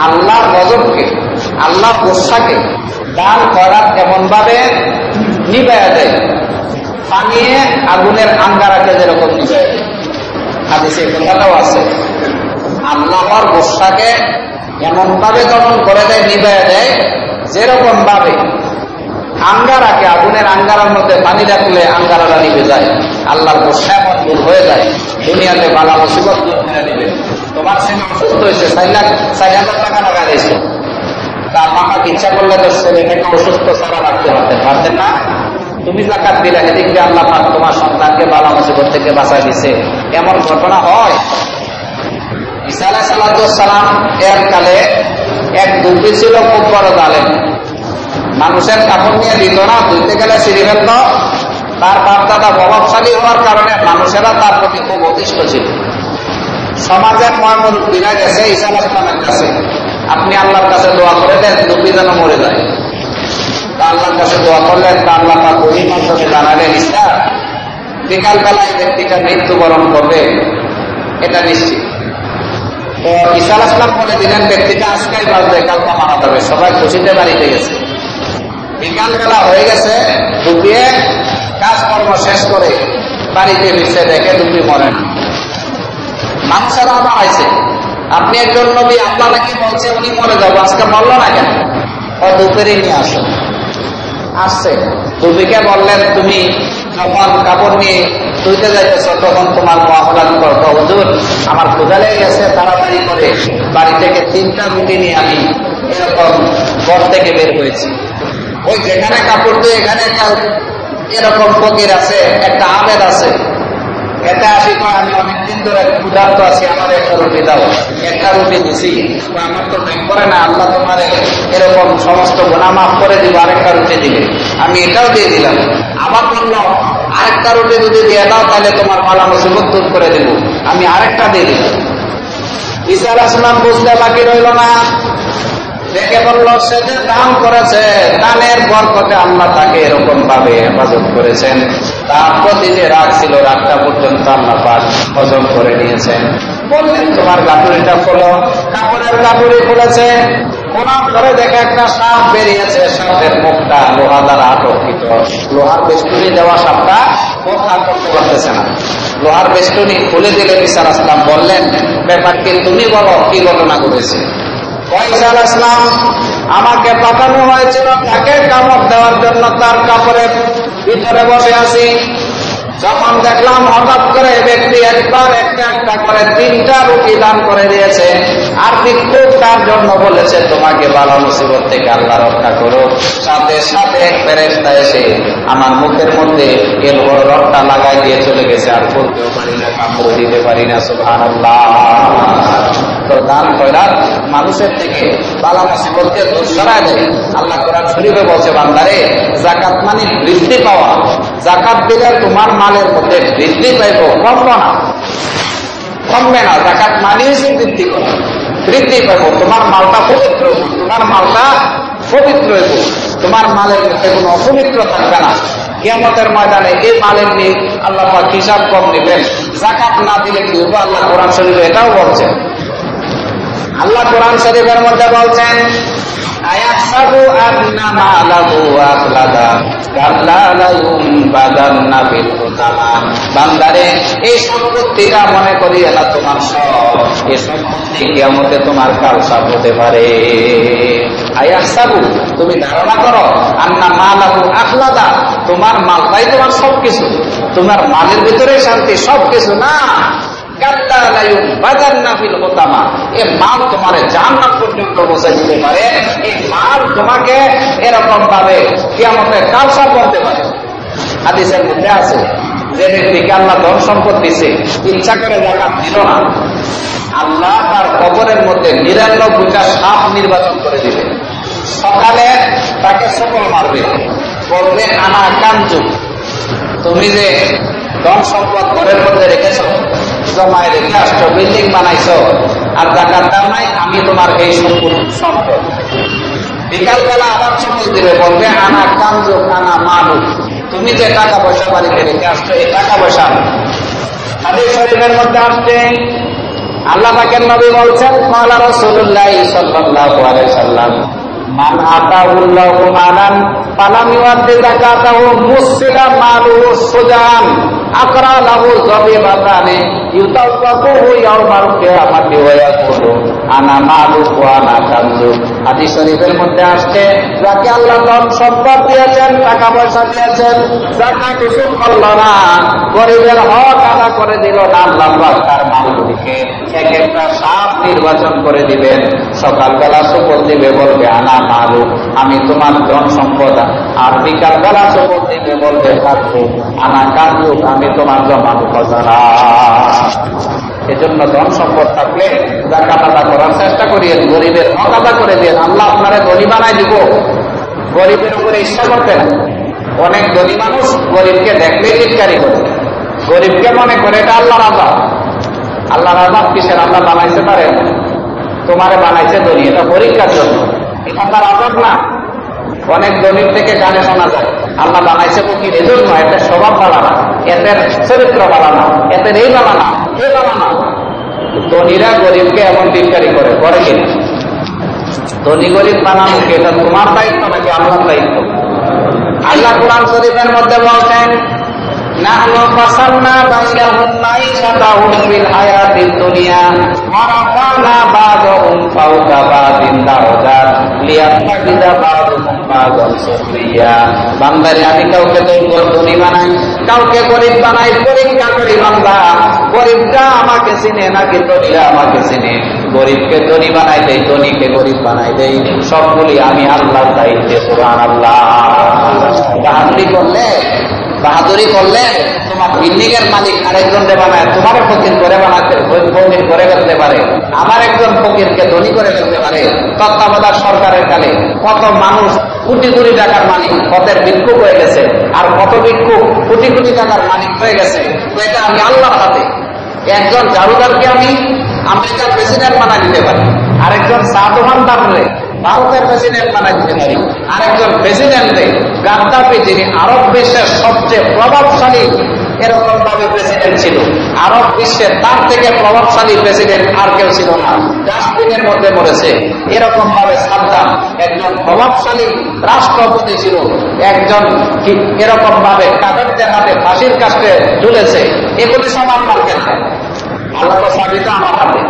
আল্লাহর গজবকে, আল্লাহর গোসাকে দান করার এমন ভাবে নিভাইয়া দেয়, পানিয়ে আগুনের আঙ্গারাকে যেরকম নিভাইয়া দেয়। হাদিসে কথাটাও আছে, আল্লাহর গোসাকে এমন ভাবে দমন করে দেয়, নিভাইয়া দেয়, যেরকম ভাবে আঙ্গারাকে, আগুনের আঙ্গারার মধ্যে পানি রাখলে আঙ্গারাটা নিভে যায়। আল্লাহর গোসা এমন দূর হয়ে যায়, দুনিয়াতে বালা মুসিবত দূর করে দিবে। তোমার ছেলে অসুস্থ হয়েছে, 4,000 টাকা লাগা দিয়েছে, তার মামাকে ইচ্ছা করলে তো ছেলেটাকে অসুস্থ ছাড়া রাখতে পারতেন না? তুমি যাকাত দিলে, এদিক দিয়ে আল্লাহ পাক তোমার সন্তানকে বালা মুসিবত থেকে বাঁচাই দিছে। এমন ঘটনা হয়। ঈসা আলাইহিস সালাম এর কালে এক দুর্বৃত্ত ছিল, খুব বড় জালেম। মানুষের কাপড় নিয়ে দিত না, ধুইতে গেলে ছিঁড়ে ফেলত। তার বাপ দাদা প্রভাবশালী হওয়ার কারণে মানুষেরা তার প্রতি খুব অতিষ্ঠ ছিল। সমাজের মুরব্বীরা গেছে ঈসা আলাইহিস সালামের কাছে, আপনি আল্লাহর কাছে দোয়া করে দেন দুর্বৃত্ত যেন মরে যায়। আল্লাহর কাছে দোয়া করলেন, তা আল্লাহ পাক ওহীর মাধ্যমে জানালেন, ঈসা বিকাল বেলায় ব্যক্তিটা মৃত্যুবরণ করবে, এটা নিশ্চিত। তো ঈসা আলাইহিস সালাম বলে দিলেন, ব্যক্তিটা আজকেই বাঁচবে, কালকে মারা যাবে। সবাই খুশিতে বাড়িতে গেছে। বিকাল বেলা হয়ে গেছে, ডুবিয়ে কাজকর্ম শেষ করে বাড়িতে ফিরছে, দেখে ডুবি মরে না। মানুষেরা আবার আইছে, আপনি একজন নবী, আল্লাহ নাকি বলছে উনি মরে যাবো, আজকে মরল না কেন? ও দুপুরে নিয়ে আসো। আসছে, ডুবিকে বললেন, তুমি যখন কাপড় নিয়ে ধুইতে যাইতেছ তখন তোমার মহাফলান করতো, হুজুর আমার ক্ষুধা লেগে গেছে, তাড়াতাড়ি করে বাড়ি থেকে 3টা রুটি নিয়ে আমি এরকম ঘর থেকে বের হয়েছি। ওই যেখানে কাপড় দিয়ে এখানে একটা এরকম ফকির আছে, একটা আবেদ আছে, এটা আসি কয় আমি অনেকদিন ধরে ক্ষুধার্ত আছি, আমার একটা রুটি দাও। একটা রুটি দিছি, আমার তো ব্যাগ করে না, আল্লাহ তোমার এরকম সমস্ত গুনাহ মাফ করে দিব, আরেকটা রুটি দিবে। আমি এটাও দিয়ে দিলাম। আবার বললাম, আরেকটা রুটি যদি দিয়ে দাও তাহলে তোমার বালা মুসিবত দূর করে দেব। আমি আরেকটা দিয়ে দিলাম। ঈসা আলাইহিস সালাম বুঝতে বাকি রইল না, দেখে বলল, সে যে দান করেছে, দানের বরকতে আল্লাহ তাকে এরকম ভাবে হেফাজত করেছেন। তার প্রতি যে রাগ ছিল, রাগটা পর্যন্ত আল্লাহ পাক হজম করে নিয়েছেন। বললেন, তোমার গাঁটুরিটা খোলো। কাপড়ের গাঁটুরি খুলেছে, খোলার পরে দেখে একটা সাপ বেরিয়েছে। সাপের মুখটা লোহা দ্বারা আটকিত, লোহার বেষ্টনী দেওয়া সাপটা মুখ আর করতে পারতেছে না। লোহার বেষ্টনী খুলে দিলে ঈসা আলাইহিস সালাম বললেন, ব্যাপার কি, তুমি বলো কি ঘটনা ঘটেছে? ঈসা আলাইহিস সালাম, আমাকে পাঠানো হয়েছিল তাকে কামড় দেওয়ার জন্য, তার কাপড়ের ভিতরে বসে আছি। যখন দেখলাম হঠাৎ করে ব্যক্তি একবার একটা একটা করে 3টা রুটি দান করে দিয়েছে, আর ভিক্ষুক তার জন্য বলেছে তোমাকে বালা মুসিবত থেকে আল্লাহ রক্ষা করো। সাথে সাথে এক ফেরেশতা এসে আমার মুখের মধ্যে এর বড় রডটা লাগাই দিয়ে চলে গেছে, আর বলতেও পারি না, কামড় দিতে পারি না। সুবহানাল্লাহ। তো দান খয়রাত মানুষের থেকে বালা মুসিবতকে দূর সরায় দেয়। আল্লাহ কোরআন শরীফে বলছে, বান্দারে জাকাত মানে বৃদ্ধি পাওয়া, জাকাত দিলে তোমার মালের মধ্যে বৃদ্ধি পাইব, কমবে না, কমবে না। জাকাত মানে হচ্ছে বৃদ্ধি করা, বৃদ্ধি পাইব। তোমার মালটা পবিত্র, তোমার মালটা পবিত্র হইব, তোমার মালের মধ্যে কোনো অপবিত্র থাকবে না। কিয়ামতের ময়দানে এই মালের নিয়ে আল্লাহ পাক হিসাব কম নেবেন। জাকাত না দিলে কি হবে? আল্লাহ কোরআন শরীফে এটাও বলছেন। আল্লাহ কোরআন শরীফের মধ্যে বলছেন, আয়াহসাবু আন্না মালাহু আখলাদা কাল্লা লা ইউনবাদান্না ফিল হুতামা। বান্দারে এই সম্পত্তিটা মনে করিয়ে না তোমার সব, এই সম্পত্তি কিয়ামতে তোমার কালসাপ হতে পারে। আয়াহসাবু, তুমি ধারণা করো, আন্না মালাহু আখলাদা, তোমার মালটাই তোমার সবকিছু, তোমার মালের ভিতরে শান্তি, সবকিছু না। মাল তোমার জান্নাত পর্যন্ত পৌঁছে দিতে পারে। এই মাল তোমাকে এরকম ভাবে কিয়ামতের কালসাপ করতে পারে। হাদিসের মধ্যে আছে, যে ব্যক্তিকে আল্লাহ ধন সম্পদ দিছে, ইচ্ছা করে জাকাত দিল না, আল্লাহ তার কবরের মধ্যে ৯৯টা সাপ নির্বাচন করে দিবে। সকালে তাকে সকল মারবে, বলবে আনা কাঞ্জু, তুমি যে ধন সম্পদ ঘরের মধ্যে রেখেছ, জমায় রেখে আসছো, বিল্ডিং বানাইছো, আর জাকাত দাও নাই, আমি তোমার এই সম্পদ। বিকালবেলা আবার সম্পদ দিবে, বলবে আনা কাঞ্জু আনা মালু, তুমি যে টাকা পয়সা বাড়িতে রেখে আসছো, এই টাকা পয়সা। হাদিস শরীফের মধ্যে আসছে, আল্লাহ পাকের নবী বলছেন, ক্বালা রাসূলুল্লাহ সাল্লাল্লাহু আলাইহি সাল্লাম, মান আতাহুল্লাহু মালান ফালাম ইউআদ্দি যাকাতাহু মুসিলা মালুহু সুজান আকরা লাহু যাবিবাতানি ইউতাওয়াকুহু ইয়াউমাল কিয়ামাতি ওয়া ইয়াকুলু আনা মালুক ওয়া আনা কানজু। হাদিস শরীফের মধ্যে আসছে, যাকে আল্লাহ ধন সম্পদ দিয়েছেন, টাকা পয়সা দিয়েছেন, যাকাত উসুল করল না, গরিবের হক আদা করে দিল না, আল্লাহ পাক তার মালগুলিকে এক একটা সাপ নির্বাচন করে দিবেন। সকালবেলা শপথ দিবে, বলবে আনা মালুক, আমি তোমার ধন সম্পদ, আর বিকালবেলা শপথ দিবে, বলবে কাকু আনা কাকু, আমি তোমার জমানো খজানা। এজন্য ধন সম্পদ থাকলে জাকাত আদা করার চেষ্টা করিয়েন, গরিবের হক আদা করে দিন। আল্লাহ আপনারা ধনী বানাই দিব, গরিবের উপরে ইচ্ছা করবেন। অনেক ধনী মানুষ গরিবকে দেখলেই চিৎকারি করে, গরিবকে মনে করে এটা আল্লাহর আযাব। আল্লাহর আযাব কিসের? আল্লাহ বানাইছে পারে, তোমারে বানাইছে ধনী, এটা পরীক্ষার জন্য, এটা তার আযাব না। অনেক দলিল থেকে গানে শোনা যায় আল্লাহ বানাইছে ফকির এজন্য, এতে স্বভাব বাড়ানা, এতে চরিত্র বাড়ানা, এতে এই বাড়ানা, এই বাড়ানা। ধনীরা গরিবকে এমন টিটকারি করে, করে কিনা? ধনী গরিব বানানো কি এটা তোমার দায়িত্ব নাকি আল্লাহর দায়িত্ব? আল্লাহ কোরআন শরীফের মধ্যে বলছেন, নাহনু ফাসালনা বাইনাহুম মাইশাতাহুম ফিল হায়াতিদ দুনিয়া ওয়া রাফা'না বা'দাহুম ফাওকা বা'দিন দারাজাত লিয়াত্তাখিযা বা'দুহুম বা'দান সুখরিয়া। বান্দারে আমি কাউকে ধনী বানাই, কাউকে গরিব বানাই, পরীক্ষা করি বান্দা গরিবটা আমাকে চিনে নাকি ধনীরা আমাকে চিনে। গরিবকে ধনী বানাই দেই, ধনীকে গরিব বানাই দেই, সবগুলি আমি আল্লাহর দায়িত্বে। সুবহানাল্লাহ। বাহাদুরি করলে তোমার বিল্ডিং এর মালিক আরেকজনকে বানায় তোমার ফকির করে বানাতে, ফকির করে ফেলতে পারে। আমার একজন ফকিরকে ধনী করে ফেলতে পারে। তত্ত্বাবধায়ক সরকারের কালে কত মানুষ কোটি কোটি টাকার মালিক, কতের ভিক্ষুক হয়ে গেছে, আর কত ভিক্ষুক কোটি কোটি টাকার মালিক হয়ে গেছে। তো এটা আমি আল্লাহর হাতে। একজন ঝাড়ুদারকে আমি আমেরিকার প্রেসিডেন্ট বানাই দিতে পারি, আরেকজন চা দোকানদার হলে ভারতের প্রেসিডেন্ট বানাই দিতে পারি, আরেকজন প্রেসিডেন্টে গাদ্দাফি, যিনি আরব বিশ্বের সবচেয়ে প্রভাবশালী এরকম ভাবে প্রেসিডেন্ট ছিল, আরব বিশ্বের তার থেকে প্রভাবশালী প্রেসিডেন্ট আর কেউ ছিল না, ডাস্টবিনের মধ্যে মরেছে। এরকম ভাবে সাদ্দাম একজন প্রভাবশালী রাষ্ট্রপতি ছিল, একজন এরকম ভাবে কাফেরদের হাতে ফাঁসির কাস্টে ঝুলেছে। এগুলি সব আমার ক্ষেত্রে, আল্লাহ সাবিত আমার হাতে।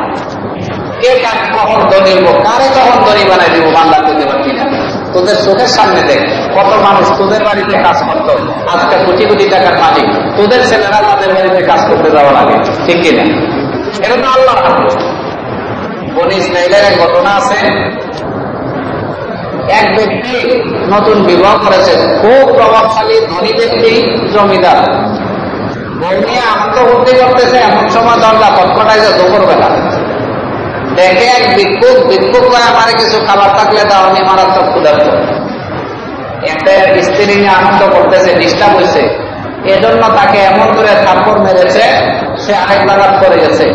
কে কাকে কখন ধনী হবো, কারে কখন ধনী বানাই দিব বান্দা করতে পারবি না। তোদের চোখের সামনে দেখ কত মানুষ তোদের বাড়িতে কাজ করতো, আজকে কোটি কোটি টাকার মালিক। তোদের ছেলেরা তাদের বাড়িতে কাজ করতে যাওয়া লাগে, ঠিক কিনা? এটা তো আল্লাহর হাতে। বনী ইসরাইলের এক ঘটনা আছে। এক ব্যক্তি নতুন বিবাহ করেছেন, খুব প্রভাবশালী ধনী ব্যক্তি, জমিদার। বউ নিয়ে আনন্দ ফুর্তি করতেছে, এমন সময় দরজা কটকটাইছে দুপুরবেলা। দেখে এক ভিক্ষুক করে আমার কিছু খাবার থাকলে দাও, আমি মারাত্মক ক্ষুধার্ত। একটা স্ত্রী নিয়ে আনন্দ করতেছে, ডিস্টার্ব হয়েছে, এজন্য তাকে এমন করে থাপ্পড় মেরেছে, সে আরেক নাগাদ করে গেছে,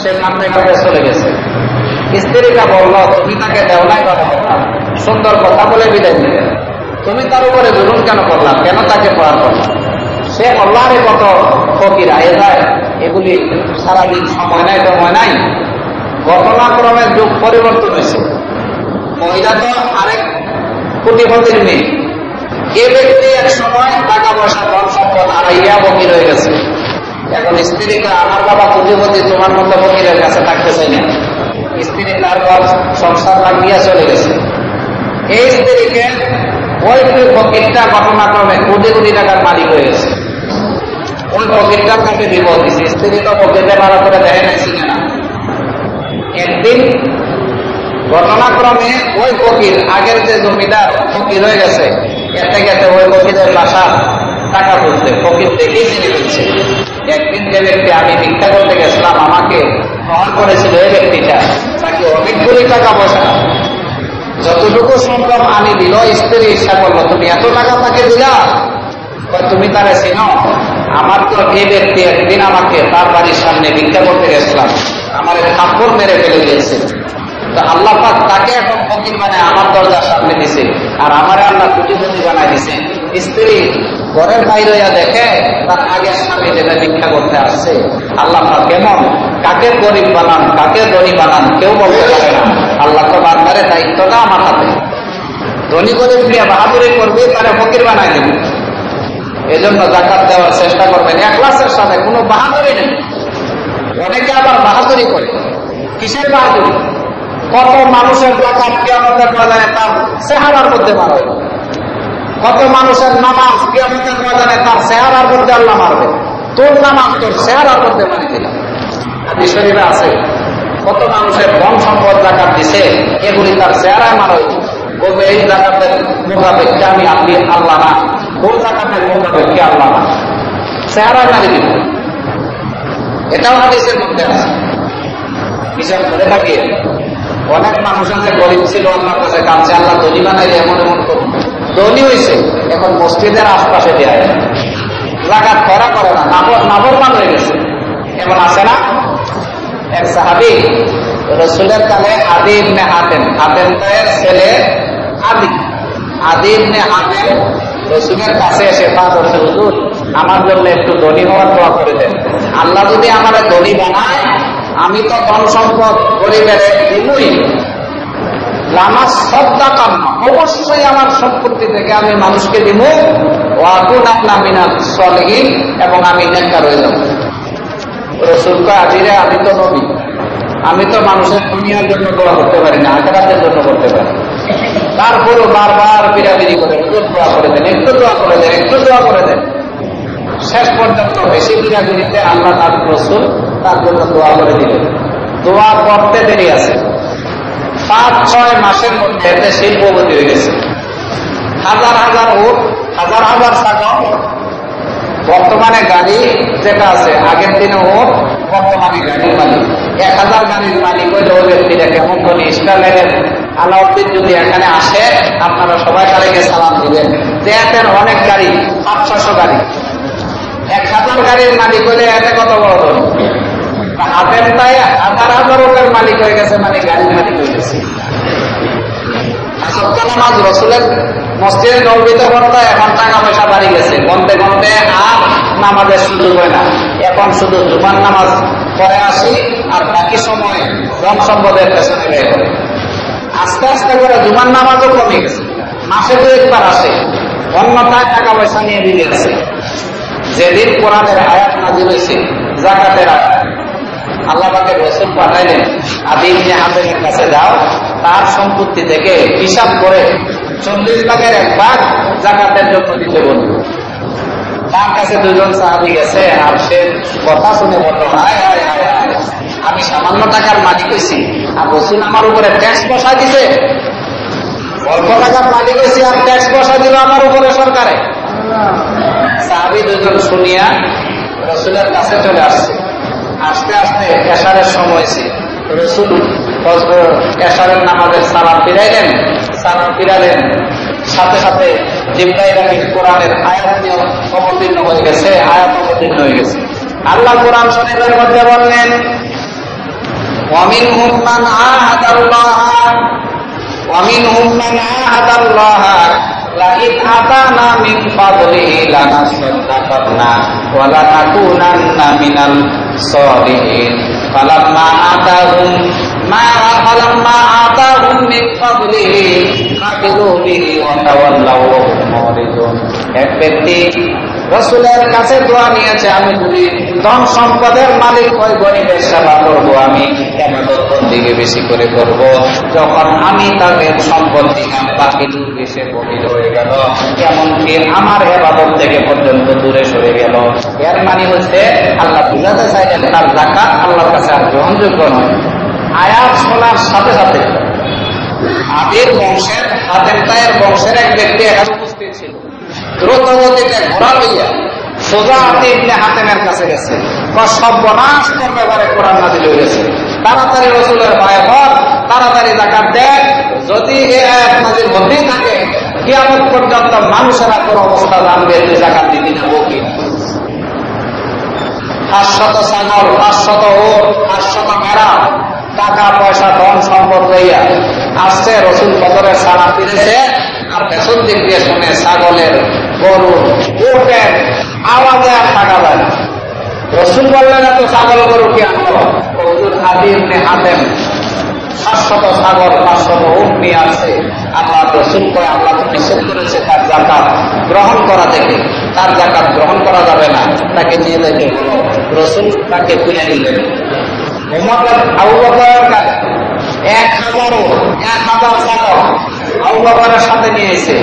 সে কামড়ে কামড়ে চলে গেছে। স্ত্রীটা বলল, তুমি তাকে দেও নাই কথা বললাম, সুন্দর কথা বলে বিদায় দিলে, তুমি তার উপরে জুলুম কেন করলাম, কেন তাকে প্রহার করলাম? সে আল্লাহরে কত ফকির আয়ে যায়, এগুলি সারাদিন সময় নাই। ঘটনাক্রমে যুগ পরিবর্তন হয়েছে। মহিলা তো আরেক কোটিপতির মেয়ে। এ ব্যক্তি এক সময় টাকা পয়সা ধন সম্পদ হারাইয়া ফকির হয়ে গেছে। এখন স্ত্রীকে, আমার বাবা কোটিপতি, তোমার মতো ফকিরের কাছে থাকতে চাই না। স্ত্রী তার ঘর সংসার লাগিয়া চলে গেছে। এই স্ত্রীকে ওই ফকিরটা ঘটনাক্রমে কোটি কোটি টাকার মালিক হয়ে গেছে। ওই ফকিরটার কাছে বিপদ দিচ্ছে। স্ত্রী তো ফকিরকে ভালো করে দেখে নাইছি না। একদিন ঘটনাক্রমে ওই ফকির, আগের যে জমিদার, ফকির হয়ে গেছে। এতে গেছে ওই ফকিরের বাসা টাকা তুলতে, ফকির দেখেই চিনে ফেলছে। একদিন যে ব্যক্তি আমি ভিক্ষা করতে গেছিলাম, আমাকে গ্রহণ করেছিল এই ব্যক্তিটা, তাকে অনেকগুলি টাকা পয়সা, যতটুকু সম্ভব আমি দিল। স্ত্রী ইচ্ছা করলো, তুমি এত টাকা তাকে দিলা, তুমি তারা চিনো? আমার তো এই ব্যক্তি একদিন আমাকে তার বাড়ির সামনে ভিক্ষা করতে গেছিলাম, আমার থাপ্পড় মেরে ফেলে দিয়েছে। তো আল্লাহ পাক তাকে এখন ফকির বানায় আমার দরজার সামনে দিছে, আর আমার আল্লাহ কোটিপতি বানায় দিছে। স্ত্রী ঘরের বাইরে হইয়া দেখে তার আগের স্বামী যেটা ভিক্ষা করতে আসছে। আল্লাহ পাক কেমন, কাকে গরিব বানান, কাকে ধনী বানান কেউ বলতে পারে না। আল্লাহ তো বান্দারের দায়িত্বটা আমার হাতে। ধনী গরিব নিয়ে বাহাদুরি করবে, তারা ফকির বানায় দেবে। এজন্য যাকাত দেওয়ার চেষ্টা করবেন ইখলাসের সাথে, কোনো বাহাদুরি নেই। অনেকে আবার বাহাদুরি করে। কিসের বাহাদুরি? কত মানুষের যাকাত কিয়ামতের ময়দানে তার চেহারার মধ্যে মারবে, কত মানুষের নামাজ কিয়ামতের ময়দানে তার চেহারার মধ্যে আল্লাহ মারবে। তোর নামাজ তোর চেহারার মধ্যে মারি দিলাম। হাদিস শরীফে আছে, কত মানুষের ধন সম্পদ যাকাত দিছে, এগুলি তার চেহারায় মারবে। বলবে এই যাকাতের মোকাবেক্ষে আমি আপনি আল্লাহ না, ওর যাকাতের মোকাবেক্ষে আল্লাহ না, চেহারায় মারি দিব। এটাও হাদিসের মধ্যে আছে। হিসাব করে থাকি, অনেক মানুষ আছে গরিব ছিল, আল্লাহর কাছে কাঁদছে, আল্লাহ ধনী বানাইলে এমন এমন করুন। ধনী হয়েছে, এখন মসজিদের আশপাশে দেয়, যাকাত করা করে না, নাফরমান হয়ে গেছে। এমন আছে না? এক সাহাবী রাসূলের কালে আদি ইবনে হাতেম তায়ের ছেলে আদি ইবনে হাতেম রাসূলের কাছে এসে বলছে, হুজুর আমার জন্য একটু ধনী হওয়ার দোয়া করে দেন। আল্লাহ যদি আমার ধনী বানায়, আমি তো ধন সম্পদ গরিবের দিবই, লামা সাদাকা, অবশ্যই আমার সম্পত্তি থেকে আমি মানুষকে দিব। ওয়া কুনা মিনাস সলিহিন, এবং আমি নেককার হয়ে যাব। রাসূল কয়, আদিরে আমি তো নবী, আমি তো মানুষের দুনিয়ার জন্য দোয়া করতে পারি না, আখিরাতের জন্য করতে পারি। তারপরও বারবার বিরাবিরি করে, একটু দোয়া করে দেন, একটু দোয়া করে দেন, একটু দোয়া করে দেন। শেষ পর্যন্ত বেশি বিরাবিরিতে আল্লাহ তার রাসূল তার জন্য দোয়া করে দিলেন। দোয়া করতে দেরি আছে, 5-6 মাসের মধ্যে এতে শিল্পপতি হয়ে গেছে। হাজার হাজার উট, হাজার হাজার ছাগল। বর্তমানে গাড়ি যেটা আছে, আগের দিনে উট, বর্তমানে গাড়ির মালিক। 1000 গাড়ির মালিক হইলে ওই ব্যক্তিটা কেমন ধনী। স্টারলাইনের আলাউদ্দিন যদি এখানে আসে, আপনারা সবাই তাদেরকে সালাম দিবেন যে এতের অনেক গাড়ি, 500-600 গাড়ি। 1000 গাড়ির মালিক হইলে এতে কত বড় ধনী। হাতের তাই হাজার হাজার ওটের মালিক হয়ে গেছে, মানে গাড়ির মালিক হয়ে গেছে। নামাজ রাসূলের মসজিদে নববীতে পড়তো, এখন টাকা পয়সা বাড়ি গেছে, গন্তে গন্তে আর নামাজের সুযোগ হয় না। এখন শুধু জুমার নামাজ পড়ে আসি, আর বাকি সময় ধন সম্পদের পেছনে ব্যয় করে। আস্তে আস্তে করে জুমার নামাজও কমে গেছে, মাসে 2-1 আসে, অন্যথায় টাকা পয়সা নিয়ে বিলে আছে। যেদিন কোরআনের আয়াত নাযিল হয়েছে, যাকাতের আয়াত, আল্লাহ পাকের রাসূল পাঠাইলেন, আদি ইবনে হাতেমের কাছে যাও, তার সম্পত্তি থেকে হিসাব করে 40 ভাগের 1 ভাগ যাকাতের জন্য দিতে বলল। তার কাছে 2জন সাহাবী গেছে, আর সে কথা শুনে বলল, হায় হায় হায়, আমি সামান্য টাকার মালিক হয়েছি, আর রসুল আমার উপরে ট্যাক্স বসা দিতে, অল্প টাকার মালিক হয়েছে আর ট্যাক্স বসা দিল আমার উপরে সরকারে। সাহাবী দুজন শুনিয়া রসুলের কাছে চলে আসছে। আস্তে আস্তে এশারের সময় ছিল, রসুল এশারের নামাজের সালাম ফিরাইলেন। সালাম ফিরালেন, সাথে সাথে জিবরাইল আমিন কোরআনের আয়াত নিয়ে অবতীর্ণ হয়ে গেছে, আয়াত অবতীর্ণ হয়ে গেছে। আল্লাহ কোরআন শরীফের মধ্যে বললেন, ومنهم من عاهد الله ومنهم من عاهد الله لئن آتانا من فضله لنصدقن ولنكونن من الصالحين فلما آتاهم من فضله قبلوا به وتولوا وهم معرضون। এক ব্যক্তি রসুলের কাছে দোয়া নিয়েছে, আমি যদি ধন সম্পদের মালিক হই, গরিবের সেবা করবো, আমি ইবাদত বন্দেগী বেশি করে করব। যখন আমি তাদের সম্পদ দিলাম, বাকি বেশি বহির হয়ে গেল, এমনকি আমার ইবাদত থেকে পর্যন্ত দূরে সরে গেল। এর মানে হচ্ছে আল্লাহ বুঝাতে চাইলেন তার যাকাত আল্লাহর কাছে আর গ্রহণযোগ্য নয়। আয়াত শোনার সাথে সাথে আদির বংশের হাতেম তায়ের বংশের এক ব্যক্তি এখানে উপস্থিত ছিল। দ্রুত গতিতে ঘোড়া লইয়া সোজা ইবনে হাতেমের কাছে গেছে, সর্বনাশ করবে পারে কোরআন নাযিল হয়েছে, তাড়াতাড়ি রসুলের ভয়ে পর, তাড়াতাড়ি যাকাত দেখ, যদি এই আয়াত নাযিল হতেই থাকে কিয়ামত পর্যন্ত মানুষেরা কোন অবস্থা জানবে তুই যাকাত দিবি না বকি। 500 ছাগল, 500 উট, 500 ভেড়া, টাকা পয়সা ধন সম্পদ লইয়া আসছে। রসুল ফজরের সালাম ফিরেছে, আর পেছন দিক দিয়ে শুনে ছাগলের, গরু, উটের আওয়াজে আর থাকা যায় না। রসুল বললেন এত ছাগল গরু কি আনলো? হুজুর আদি ইবনে হাতেম 500 ছাগল 500 উট নিয়ে আসছে। আল্লাহ রসুল কয় আল্লাহ তো নিষেধ করেছে তার যাকাত গ্রহণ করা থেকে, তার যাকাত গ্রহণ করা যাবে না, তাকে নিয়ে যেতে হলো। রসুল তাকে তুলে নিলেন। আবু বকরের কাছে 1000 ছাগল আবু বকরের সাথে নিয়েছে।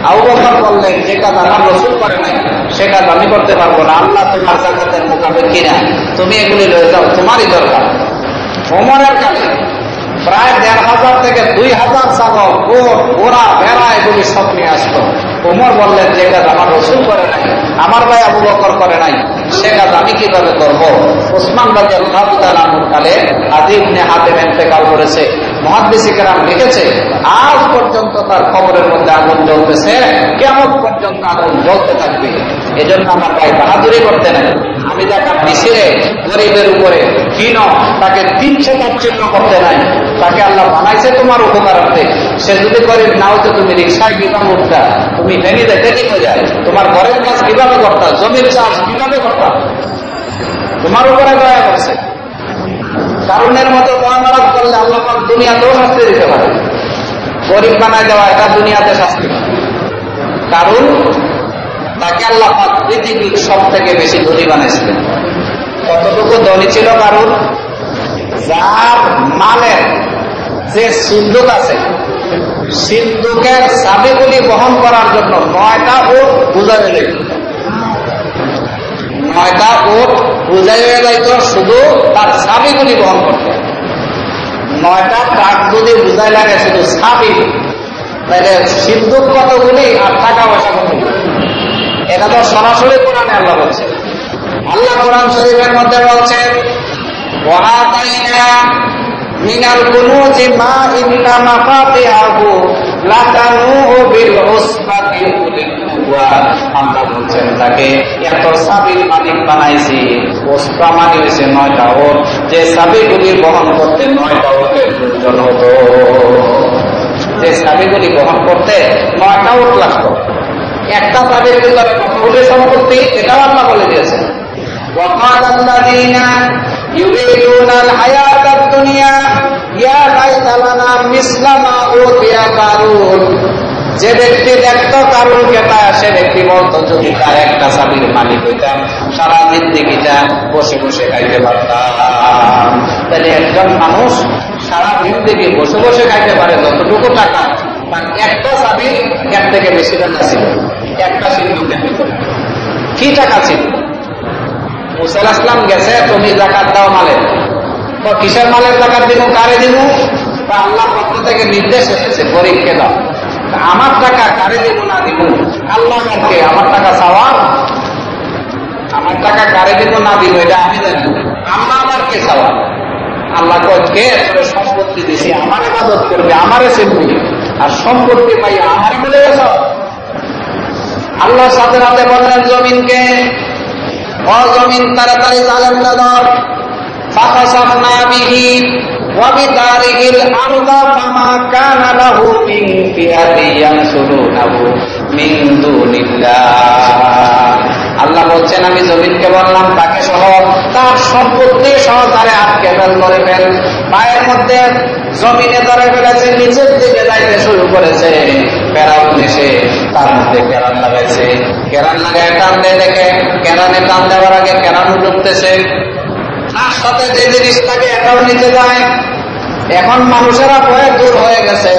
আবু বকর বললেন, যে কাজ আমার রসুল করে নাই সে কাজ আমি করতে পারবো না, আল্লাহ তোমার যাকাতের মোকাবেল কিনা, তুমি এগুলি লয়ে যাও, তোমারই দরকার। ওমরের কাছে প্রায় 1500 থেকে 2000 ছাগল, ঘোড়া, ভেড়া এগুলি সব নিয়ে আসতো। ওমর বললেন, যে কাজ আমার রসুল করে নাই, আমার ভাই আবু বকর করে নাই, সে কাজ আমি কিভাবে করবো? ওসমান রাদিয়াল্লাহু তাআলা আনহু কালে আদি ইবনে হাতেম ইন্তেকাল করেছে। মুহাদ্দিসে কেরাম লিখেছে, আজ পর্যন্ত তার কবরের মধ্যে আগুন জ্বলতেছে, কিয়ামত পর্যন্ত আগুন জ্বলতে থাকবে। এজন্য আমার ভাই বাহাদুরি করতে নাই, আমি যাকে মিশিয়ে গরিবের উপরে কিন, তাকে 300 তাচ্ছিল্য করতে নাই। তাকে আল্লাহ বানাইছে তোমার উপকারার্থে। সে যদি গরিব না হতো, তুমি রিক্সায় কিভাবে উঠতা, তুমি ভেনি দেখে কি হয়ে যায়, তোমার ঘরের কাজ কিভাবে করতা, জমির চাষ কিভাবে করতা, তোমার উপরে দয়া করছে। কারণের মতো মহামারত করলে আল্লাহ পাক দুনিয়াতেও শাস্তি দিতে পারে। গরিব বানায় দেওয়া এটা দুনিয়াতে শাস্তি। কারণ তাকে আল্লাহ পাক পৃথিবীর সব থেকে বেশি ধনী বানাইছিলেন। কতটুকু ধনী ছিল কারণ? যার মালের যে সিন্ধুক আছে, সিন্ধুকের চাবিগুলি বহন করার জন্য 9টা উট বোঝাই হয়ে যাইত। 9টা উট বোঝাই হয়ে যাইত শুধু তার চাবিগুলি বহন করতে। 9টা ট্রাক যদি বোঝাই লাগে শুধু চাবি, তাহলে সিন্ধুক কতগুলি আর টাকা পয়সা কতগুলি? এটা তো সরাসরি কোরআনে আল্লাহ বলছে। আল্লাহ কোরআন শরীফের মধ্যে বলছেন, ওয়াতাইনা মিনাল কুনুজি মা ইন্না মাফাতিহাহু লাতানুহু বিল উসবাতি উলিল কুওয়া। আল্লাহ বলছেন তাকে এত চাবির মালিক বানাইছি। উসবা মানে হইছে 9টা উট, যে চাবিগুলি বহন করতে 9টা উটের প্রয়োজন হতো। যে চাবিগুলি বহন করতে 9টা উট লাগতো। একটা চাবির ভিতরে উটের সম্পত্তি, এটাও আল্লাহ বলে দিয়েছেন। وقال الذين يريدون الحياة الدنيا يا ليت لنا مثل ما أوتي قارون। যে ব্যক্তি দেখত কারুনকে, সে ব্যক্তি বলতো, যদি তার একটা চাবির মালিক হইতাম, সারা জিন্দেগিটা বসে বসে খাইতে পারতাম। তাহলে একজন মানুষ সারা জিন্দেগি বসে বসে খাইতে পারে যতটুকু টাকা, তার একটা চাবির এর থেকে বেশি টাকা ছিল। একটা সিন্ধুকের ভিতরে কি টাকা ছিল? মুসা আলাইহিস সালাম গেছে, তুমি যাকাত দাও মালে, কিসের মালের টাকা দিব, কারে দিব? আল্লাহর পক্ষ থেকে নির্দেশ এসেছে গরিবকে দাও। আমার টাকা কারে দিব না দিব আল্লাহ আমাকে, আমার টাকা চাওয়ার, আমার টাকা কারে দিব না দিব এটা আমি জানি, আল্লাহ আমাকে চাওয়া। আল্লাহ কে সম্পত্তি দিছি, আমার ইবাদত করবে, আমারে চিনবে, আর সম্পত্তি পাই আমার বলে গেছ। আল্লাহ সাথে সাথে বললেন জমিনকে, ও জমিন তাড়াতাড়ি জালেম না ধর। ফাখাসাফনা বিহি ওয়া বিদারিহিল আরদা ফামা কানা লাহু মিন ফিআতিন ইয়ানসুরুনাহু মিন দুনিল্লাহ। আল্লাহ বলছেন আমি জমিনকে বললাম তাকে সহ তার সম্পত্তি সহকারে আটকে ফেল, ধরে ফেল। পায়ের মধ্যে জমিনে ধরে ফেলেছে, নিচের দিকে যাইতে শুরু করেছে। ফেরাউন এসে তার মধ্যে কেরান লাগাইছে, কেরান লাগায় টান দিয়ে দেখে কেরানে টান দেওয়ার আগে কেরানও ডুবতেছে, তার সাথে যে জিনিস থাকে এটাও নিচে যায়। এখন মানুষেরা ভয়ে দূর হয়ে গেছে,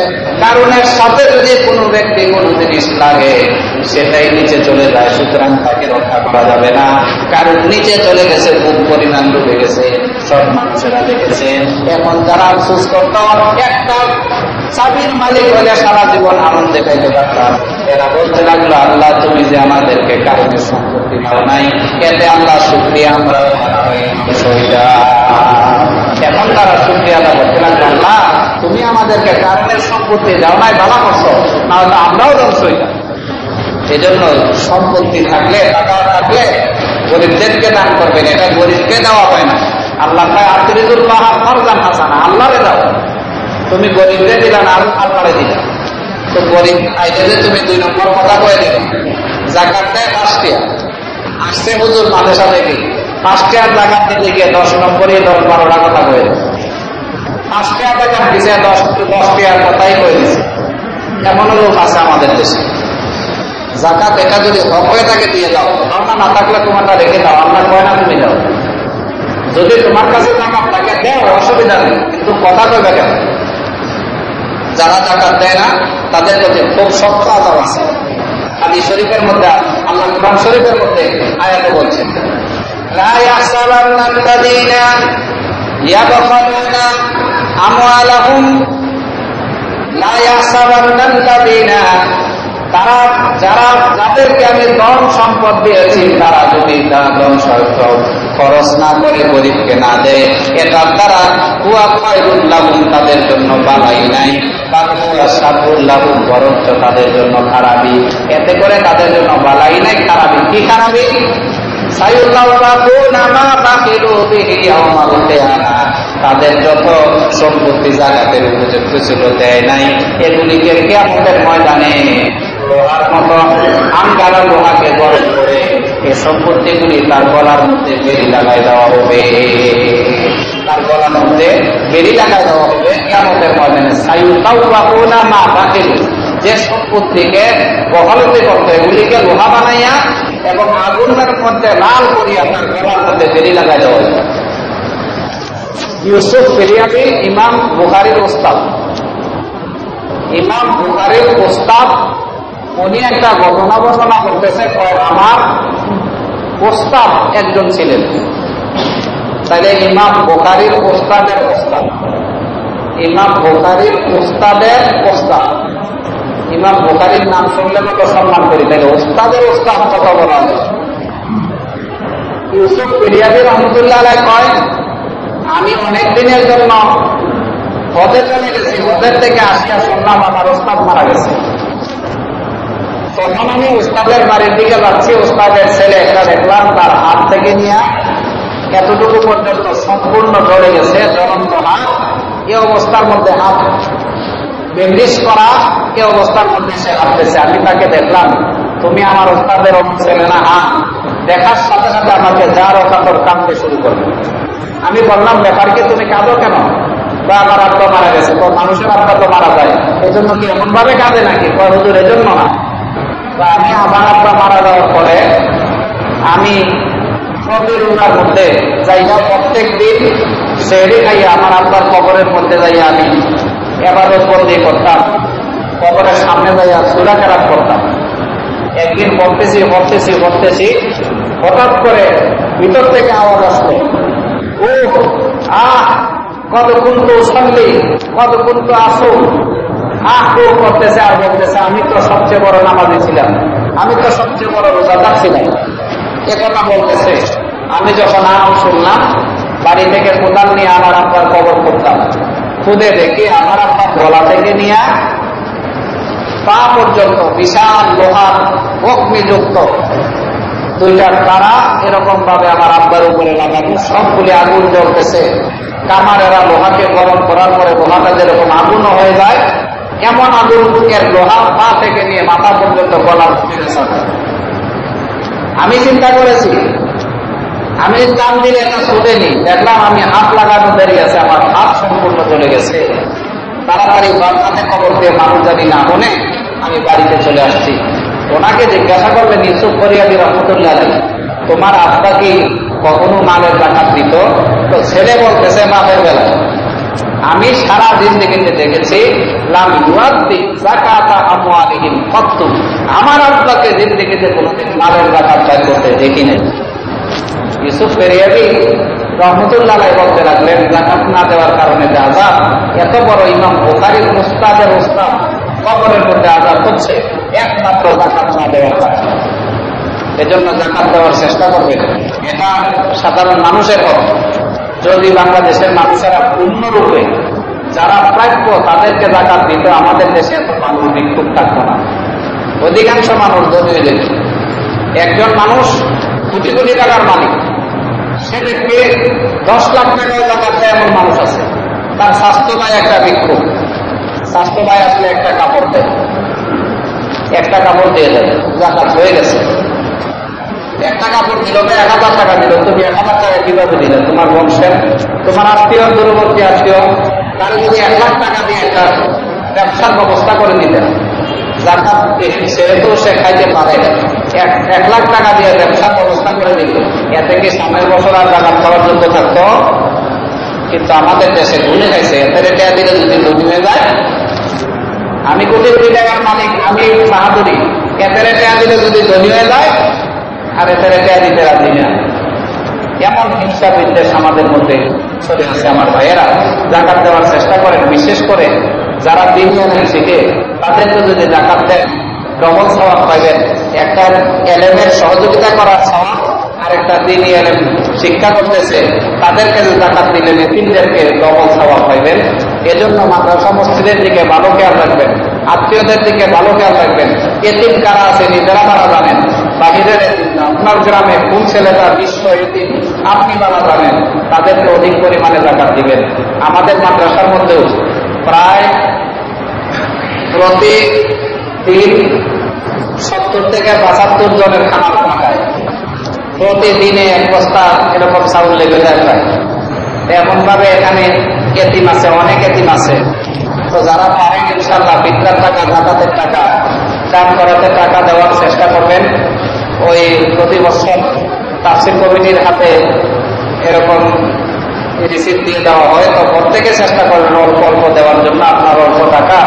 কারণের সাথে যদি কোনো ব্যক্তি কোনো জিনিস লাগে সেটাই নিচে চলে যায়, সুতরাং তাকে রক্ষা করা যাবে না। কারণ নিচে চলে গেছে, খুব পরিমাণ ডুবে গেছে, সব মানুষেরা দেখেছে। এখন যারা আফসোস করত একটা চাবির মালিক হলে সারা জীবন আনন্দে খাইতে পারতাম, এরা বলতে লাগলো আল্লাহ তুমি যে আমাদেরকে কারণের সম্পত্তি দাও নাই, এতে আল্লাহ শুকরিয়া আমরা এখন তারা শুকরিয়া আদায় করতে লাগলো, আল্লাহ তুমি আমাদেরকে কারণের সম্পত্তি দাও নাই, ভালো করছো, নাহলে আমরাও ধ্বংস হইতাম। এই জন্য সম্পত্তি থাকলে, টাকা থাকলে গরিবদেরকে দান করবেন, এটা গরিবকে দেওয়া হয় না। আল্লাহ আতিরিদুল বাহা ফরজান হাসানা, আল্লাহরে দাও। তুমি গরিবকে দিলা না, আল্লাহরে দিলা। তো গরিব আইতে যে তুমি 2 নম্বর কথা কয়ে দেবে। জাকাত দেয় 5 টাকা, আসছে হুজুর মাদ্রাসা থেকে 5 টাকার জাকাত দিতে গিয়ে 10 নম্বরে 10-12টা কথা কয়ে দেবে। 5 টাকা জাকাত দিছে, 10 টাকার কথাই কয়ে দিছে। এমনও লোক আছে আমাদের দেশে। জাকাত এটা যদি হক হয়ে থাকে দিয়ে দাও, ধর্ণা না থাকলে তোমারটা রেখে দাও, আল্লাহ কয় না তুমি দাও। যদি তোমার কাছে জাকাত থাকে দেও, অসুবিধা নেই, কিন্তু কথা কইবে কেন? যারা জাকাত দেয় না তাদের প্রতি খুব শক্ত আযাব আছে। হাদিস শরীফের মধ্যে, আল্লাহ কুরআন শরীফের মধ্যে আয়াতে বলছেন, লা ইয়াহসাবান্নাল্লাযীনা ইয়াবখালুনা আমওয়ালাহুম, লা ইয়াহসাবান্নাল্লাযীনা, তারা যারা যাদেরকে আমি ধন সম্পদ দিয়েছি তারা যদি তারা ধন সম্পদ খরচ না করে গরিবকে না দেয়, এটার দ্বারা হুয়া খায়রুল লাহুম, তাদের জন্য বালাই নাই, বা হুয়া শাররুল লাহুম, বরঞ্চ তাদের জন্য খারাপই। এতে করে তাদের জন্য বালাই নাই, খারাপই। কি খারাপই? সায়ুল্লাহুনা মা বাখিলু বিহি ইয়াওমাল কিয়ামাহ, তাদের যত সম্পত্তি জাকাতের উপযুক্ত ছিল দেয় নাই, এগুলিকে কিয়ামতের ময়দানে লোহার মতো আঙ্গারা লোহাকে গরম করে এই সম্পত্তিগুলি তার গলার মধ্যে বেরি লাগাই দেওয়া হবে, তার গলার মধ্যে বেরি লাগাই দেওয়া হবে কিয়ামতের ময়দানে। সায়ুল্লাহুনা মা বাখিলু, যে সম্পত্তিকে বহালতি করতে এগুলিকে লোহা বানাইয়া এবং আগুনের মধ্যে লাল করিয়া তার গলার মধ্যে বেরি লাগাই দেওয়া হবে। ইউসুফ ফিরিয়াবি ইমাম বুখারীর ওস্তাদ, ইমাম বুখারীর ওস্তাদ, উনি একটা ঘটনা বর্ণনা করতেছে, আমার ওস্তাদ একজন ছিলেন। তাহলে ইমাম বুখারীর ওস্তাদের ওস্তাদ, ইমাম বুখারীর ওস্তাদের ওস্তাদ, ইমাম বুখারীর নাম শুনলে কত সম্মান করি, তাহলে ওস্তাদের ওস্তাদ কত বলা হয়। ইউসুফ ফিরিয়াবি রহমতুল্লাহ আলাইহি কয়, আমি অনেক দিনের জন্য হজে চলে গেছি, হজের থেকে আসিয়া শুনলাম আমার ওস্তাদ মারা গেছে। তখন আমি ওস্তাদের বাড়ির দিকে যাচ্ছি, ওস্তাদের ছেলে একটা দেখলাম, তার হাত থেকে নিয়ে এতটুকু পর্যন্ত সম্পূর্ণ জ্বলে গেছে, জ্বলন্ত হাত, এ অবস্থার মধ্যে হাত বেন্ডিশ করা, এ অবস্থার মধ্যে সে হাঁটতেছে। আমি তাকে দেখলাম, তুমি আমার ওস্তাদের ছেলে না? হ্যাঁ। দেখার সাথে সাথে আমাকে যার ওখান কাঁদতে শুরু করবে। আমি বললাম, ব্যাপার কি, তুমি কাঁদো কেন? বা আমার আব্বা মারা গেছে। তো মানুষের আব্বা তো মারা যায়, এই জন্য কি এমন ভাবে কাঁদে নাকি? হুজুর এজন্য না। বা আমি আমার আব্বা মারা যাওয়ার পরে আমি প্রতিরোধার মধ্যে যাইয়া প্রত্যেক দিন সেহরি খাইয়া আমার আব্বার কবরের মধ্যে যাইয়া আমি ইবাদত বন্দি করতাম, কবরের সামনে যাইয়া সূরা কেরাত করতাম। একদিন পড়তেছি হঠাৎ করে ভিতর থেকে আওয়াজ আসলো, ও কত কুন্তু সল্লি কত কুন্তু আসুন, ও করতেছে আর বলতেছে আমি তো সবচেয়ে বড় নামাজি ছিলাম, আমি তো সবচেয়ে বড় রোজাদার ছিলাম। এ কথা বলতেছে। আমি যখন শুনলাম, বাড়ি থেকে কোদাল নিয়ে আমার আব্বার কবর করতাম, খুদে দেখি আমার আব্বার গলা থেকে নিয়ে পা পর্যন্ত বিশাল লোহার অগ্নিযুক্ত দুইটা তারা এরকম ভাবে আমার আব্বার উপরে লাগানো, সবগুলি আগুন জ্বলতেছে। কামারেরা লোহাকে গরম করার পরে লোহাটা যেরকম আগুন হয়ে যায়, এমন আগুন এর লোহা পা থেকে নিয়ে মাথা পর্যন্ত গলা ফিরেছে। আমি চিন্তা করেছি, আমি দাম দিলে এটা ছুটেনি, দেখলাম আমি হাত লাগানো দেরি আছে, আমার হাত সম্পূর্ণ চলে গেছে। তাড়াতাড়ি হাতে খবর দিয়ে মানুষ জানি না মনে আমি বাড়িতে চলে আসছি। ওনাকে জিজ্ঞাসা করলেন ইউসুফ ফরিয়াদি রহমতুল্লাহ আলাইহি, তোমার আব্বা কি কখনো মালের জাকাত দিত? তো ছেলে বলতেছে মাপের বেলায় আমি সারা জিন্দেগিতে দেখেছি লাম ইউআদ্দি যাকাতা আমওয়ালিহিম কত্তু, আমার আব্বাকে জিন্দেগিতে কোনোদিন মালের জাকাত আদায় করতে দেখি নাই। ইউসুফ ফরিয়াদি রহমতুল্লাহ আলাইহি বলতে লাগলেন জাকাত না দেওয়ার কারণে যে আযাব, এত বড় ইমাম বুখারীর উস্তাদের উস্তাদ কবরের মধ্যে আযাব হচ্ছে একমাত্র জাকাত না দেওয়ার কারণে। এজন্য জাকাত দেওয়ার চেষ্টা করবেন। এটা সাধারণ মানুষের হক। যদি বাংলাদেশের মানুষেরা পূর্ণরূপে যারা প্রাপ্য তাদেরকে জাকাত দিত, আমাদের দেশে এত মানুষ বিক্ষোভ থাকতো না। অধিকাংশ মানুষ ধনী হয়ে যেত। একজন মানুষ কোটি কোটি টাকার মালিক, সে দেখবে 10 লাখ টাকায় জাকাত দেয় এমন মানুষ আছে। তার স্বাস্থ্য পায় একটা বিক্ষোভ, স্বাস্থ্য পায় আসলে একটা কাপড় দেয়, একটা কাপড় দিয়ে দেয়, জাকাত হয়ে গেছে। একটা কাপড় দিল, 1000 টাকা দিল, তুমি 1000 টাকা কিভাবে দিলে? তোমার বংশের, তোমার আত্মীয়, দূরবর্তী আত্মীয়, তার যদি 1 লাখ টাকা দিয়ে একটা ব্যবসার ব্যবস্থা করে নিতেন, জাকাত সেহেতু সে খাইতে পারে, 1 লাখ টাকা দিয়ে ব্যবসার ব্যবস্থা করে দিত, এতে কি সামনের বছর আর জাকাত খাওয়ার যোগ্য থাকতো? কিন্তু আমাদের দেশে ভুলে গেছে, এতে টাকা দিলে যদি ধনী হয়ে যায়, আমি কোটি কোটি টাকার মালিক, আমি বাহাদুরি, এতে টাকা দিলে যদি ধনী হয়ে যায়, আর এতে টাকা দিতে রাজি না। এমন হিংসা বিদ্বেষ আমাদের মধ্যে চলে আসে। আমার ভাইয়েরা, জাকাত দেওয়ার চেষ্টা করেন। বিশেষ করে যারা দিন শিখে তাদেরকে যদি জাকাত দেন, ডবল সওয়াব পাইবেন। একটা এলেমের সহযোগিতা করার সওয়াব, আর একটা দিনই এলেম শিক্ষা করতেছে তাদেরকে যদি জাকাত দিলেন, এতিমদেরকে ডবল সওয়াব পাইবেন। এজন্য মাদ্রাসা মসজিদের দিকে ভালো খেয়াল রাখবেন, আত্মীয়দের দিকে ভালো খেয়াল রাখবেন। এতিম কারা আছে নিজেরা তারা জানেন, বাহিরের এতিম না। আপনার গ্রামে কোন ছেলেটা বিশ্ব এতিম আপনি বাবা জানেন, তাদেরকে অধিক পরিমাণে জাকাত দিবেন। আমাদের মাদ্রাসার মধ্যেও প্রায় প্রতিদিন 70 থেকে 75 জনের খানা পাকায়। প্রতিদিনে 1 বস্তা এরকম চাউল লেগে যায় প্রায়। এমন ভাবে এখানে এতিম আছে, অনেক এতিম আছে। তো যারা পারেন ইনশাআল্লাহ বিদ্যার টাকা, জাকাতের টাকা, দান করাতে টাকা দেওয়ার চেষ্টা করবেন। ওই প্রতি বছর তাফসীর কমিটির হাতে এরকম রিসিপ্ট দিয়ে দেওয়া হয়, তো প্রত্যেকে চেষ্টা করবেন অল্প অল্প দেওয়ার জন্য। আপনার অল্প টাকা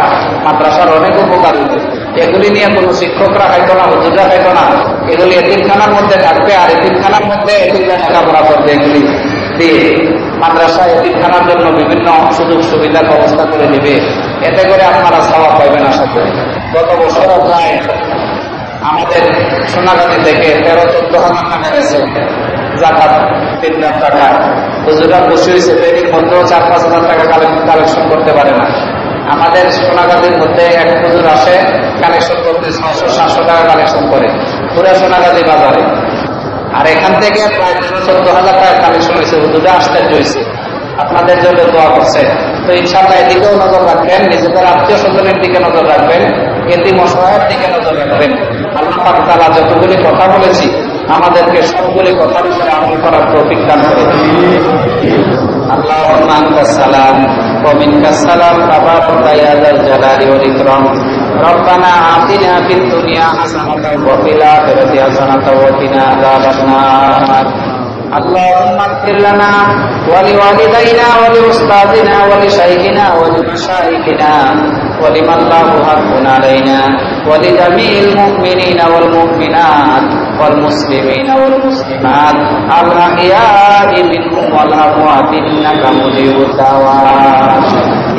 মাদ্রাসার অনেক উপকার হবে। এগুলি নিয়ে কোনো শিক্ষকরা খাইতো না, হুজুররা খাইতো না, এগুলি এতিমখানার মধ্যে থাকবে। আর এতিমখানার মধ্যে এতিমরা লেখাপড়া করবে। এগুলি দিয়ে মাদ্রাসা এতিমখানার জন্য বিভিন্ন সুযোগ সুবিধার ব্যবস্থা করে দিবে। এতে করে আপনারা সওয়াব পাইবেন আশা করি। গত বছর প্রায় আমাদের সোনাগাছি থেকে 13-14 হাজার টাকা গেছে জাকাত, 3 লাখ টাকা। হুজুররা বসে হয়েছে, এর মধ্যেও 4-5 হাজার টাকা কালেকশন করতে পারে না। আমাদের সোনাগাছির মধ্যে এক হুজুর আসে, কালেকশন করতে 600-700 টাকা কালেকশন করে পুরো সোনাগাছি বাজারে। আর এখান থেকে প্রায় 13-14 হাজার টাকা কালেকশন হয়েছে। হুজুরে আশ্চর্য হয়েছে, আপনাদের জন্য দোয়া করছে। তো ইনশাআল্লাহ এদিকেও নজর রাখবেন, নিজেদের আত্মীয় স্বজনের দিকে নজর রাখবেন, এতিম অসহায়ের দিকে নজর রাখবেন। আল্লাহ পাক তাআলা যতগুলি কথা বলেছি আমাদেরকে সবগুলি কথার উপরে আমল করার তৌফিক দান করে দিন। আল্লাহুম্মা আনতাস সালাম ওয়া মিনকাস সালাম তাবারাকা ইয়া যাল জালালি ওয়াল ইকরাম। রব্বানা আতিনা ফিদ দুনিয়া হাসানাতাও ওয়া ফিল আখিরাতি হাসানাতাও ওয়া কিনা আযাবান নার। اللهم اغفر لنا ولوالدينا ولأستاذنا ولشيخنا ولمشايخنا ولمن له حق علينا ولجميع المؤمنين والمؤمنات والمسلمين والمسلمات الأحياء منهم والأموات إنك مجيب الدعوات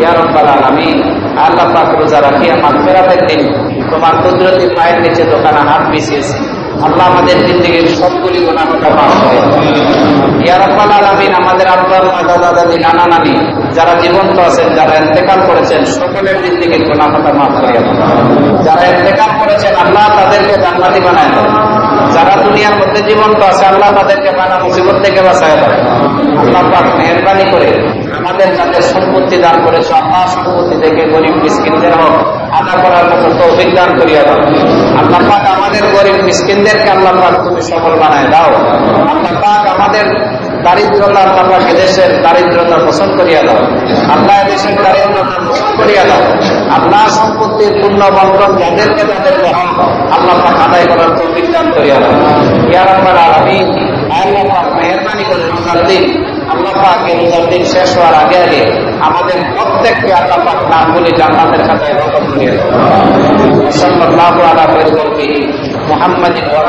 يا رب العالمين। আল্লাহ পাক রোজা রাখিয়া মাগফিরাতের দিন তোমার কুদরতি পায়ের নিচে দোকানে হাত বিছিয়েছি। আল্লাহ আমাদের জিন্দেগীর সবগুলি গুনাহ মাফ করে ইয়া রাব্বাল আলামিন। আমাদের আব্বা দাদা দাদি নানা নানি যারা জীবন্ত আছেন, যারা ইন্তেকাল করেছেন, সকলের জিন্দেগীর গুনাহ মাফ করে। যারা ইন্তেকাল করেছেন আল্লাহ তাদেরকে জান্নাতি বানায় দেন। যারা দুনিয়ার মধ্যে জীবন্ত আছে আল্লাহ তাদেরকে বানা মুসিবত থেকে বাঁচায় দেন। আল্লাহ পাক মেহেরবানি করে আমাদের যাদের সম্পত্তি দান করেছে আল্লাহ সম্পত্তি থেকে গরিব মিসকিনদের হক আদা করার মতো তৌফিক দান করিয়া দাও। আল্লাহ পাক আমাদের গরিব মিসকিনদেরকে আল্লাহ পাক তুমি সফল বানায় দাও। আল্লাহ পাক আমাদের দারিদ্রতা আল্লাহ পাক এদেশের দারিদ্রতা পছন্দ করিয়া দাও। আল্লাহ এদেশের দারিদ্রতা পছন্দ করিয়া দাও। আল্লাহ সম্পত্তির পূর্ণ বন্টন যাদেরকে তাদেরকে আল্লাহ পাক আদায় করার তৌফিক দান করিয়া দাও। ইয়া রাব্বাল আলামিন। আল্লাহ পাক মেহেরবানি করে রোজার দিন আল্লাহ পাক এই রোজার দিন শেষ হওয়ার আগে আগে আমাদের প্রত্যেককে আল্লাহ পাক নামগুলি জান্নাতের খাতায় রকম করিয়া দাও। সাল্লাল্লাহু আলা মুহাম্মাদিন ওয়া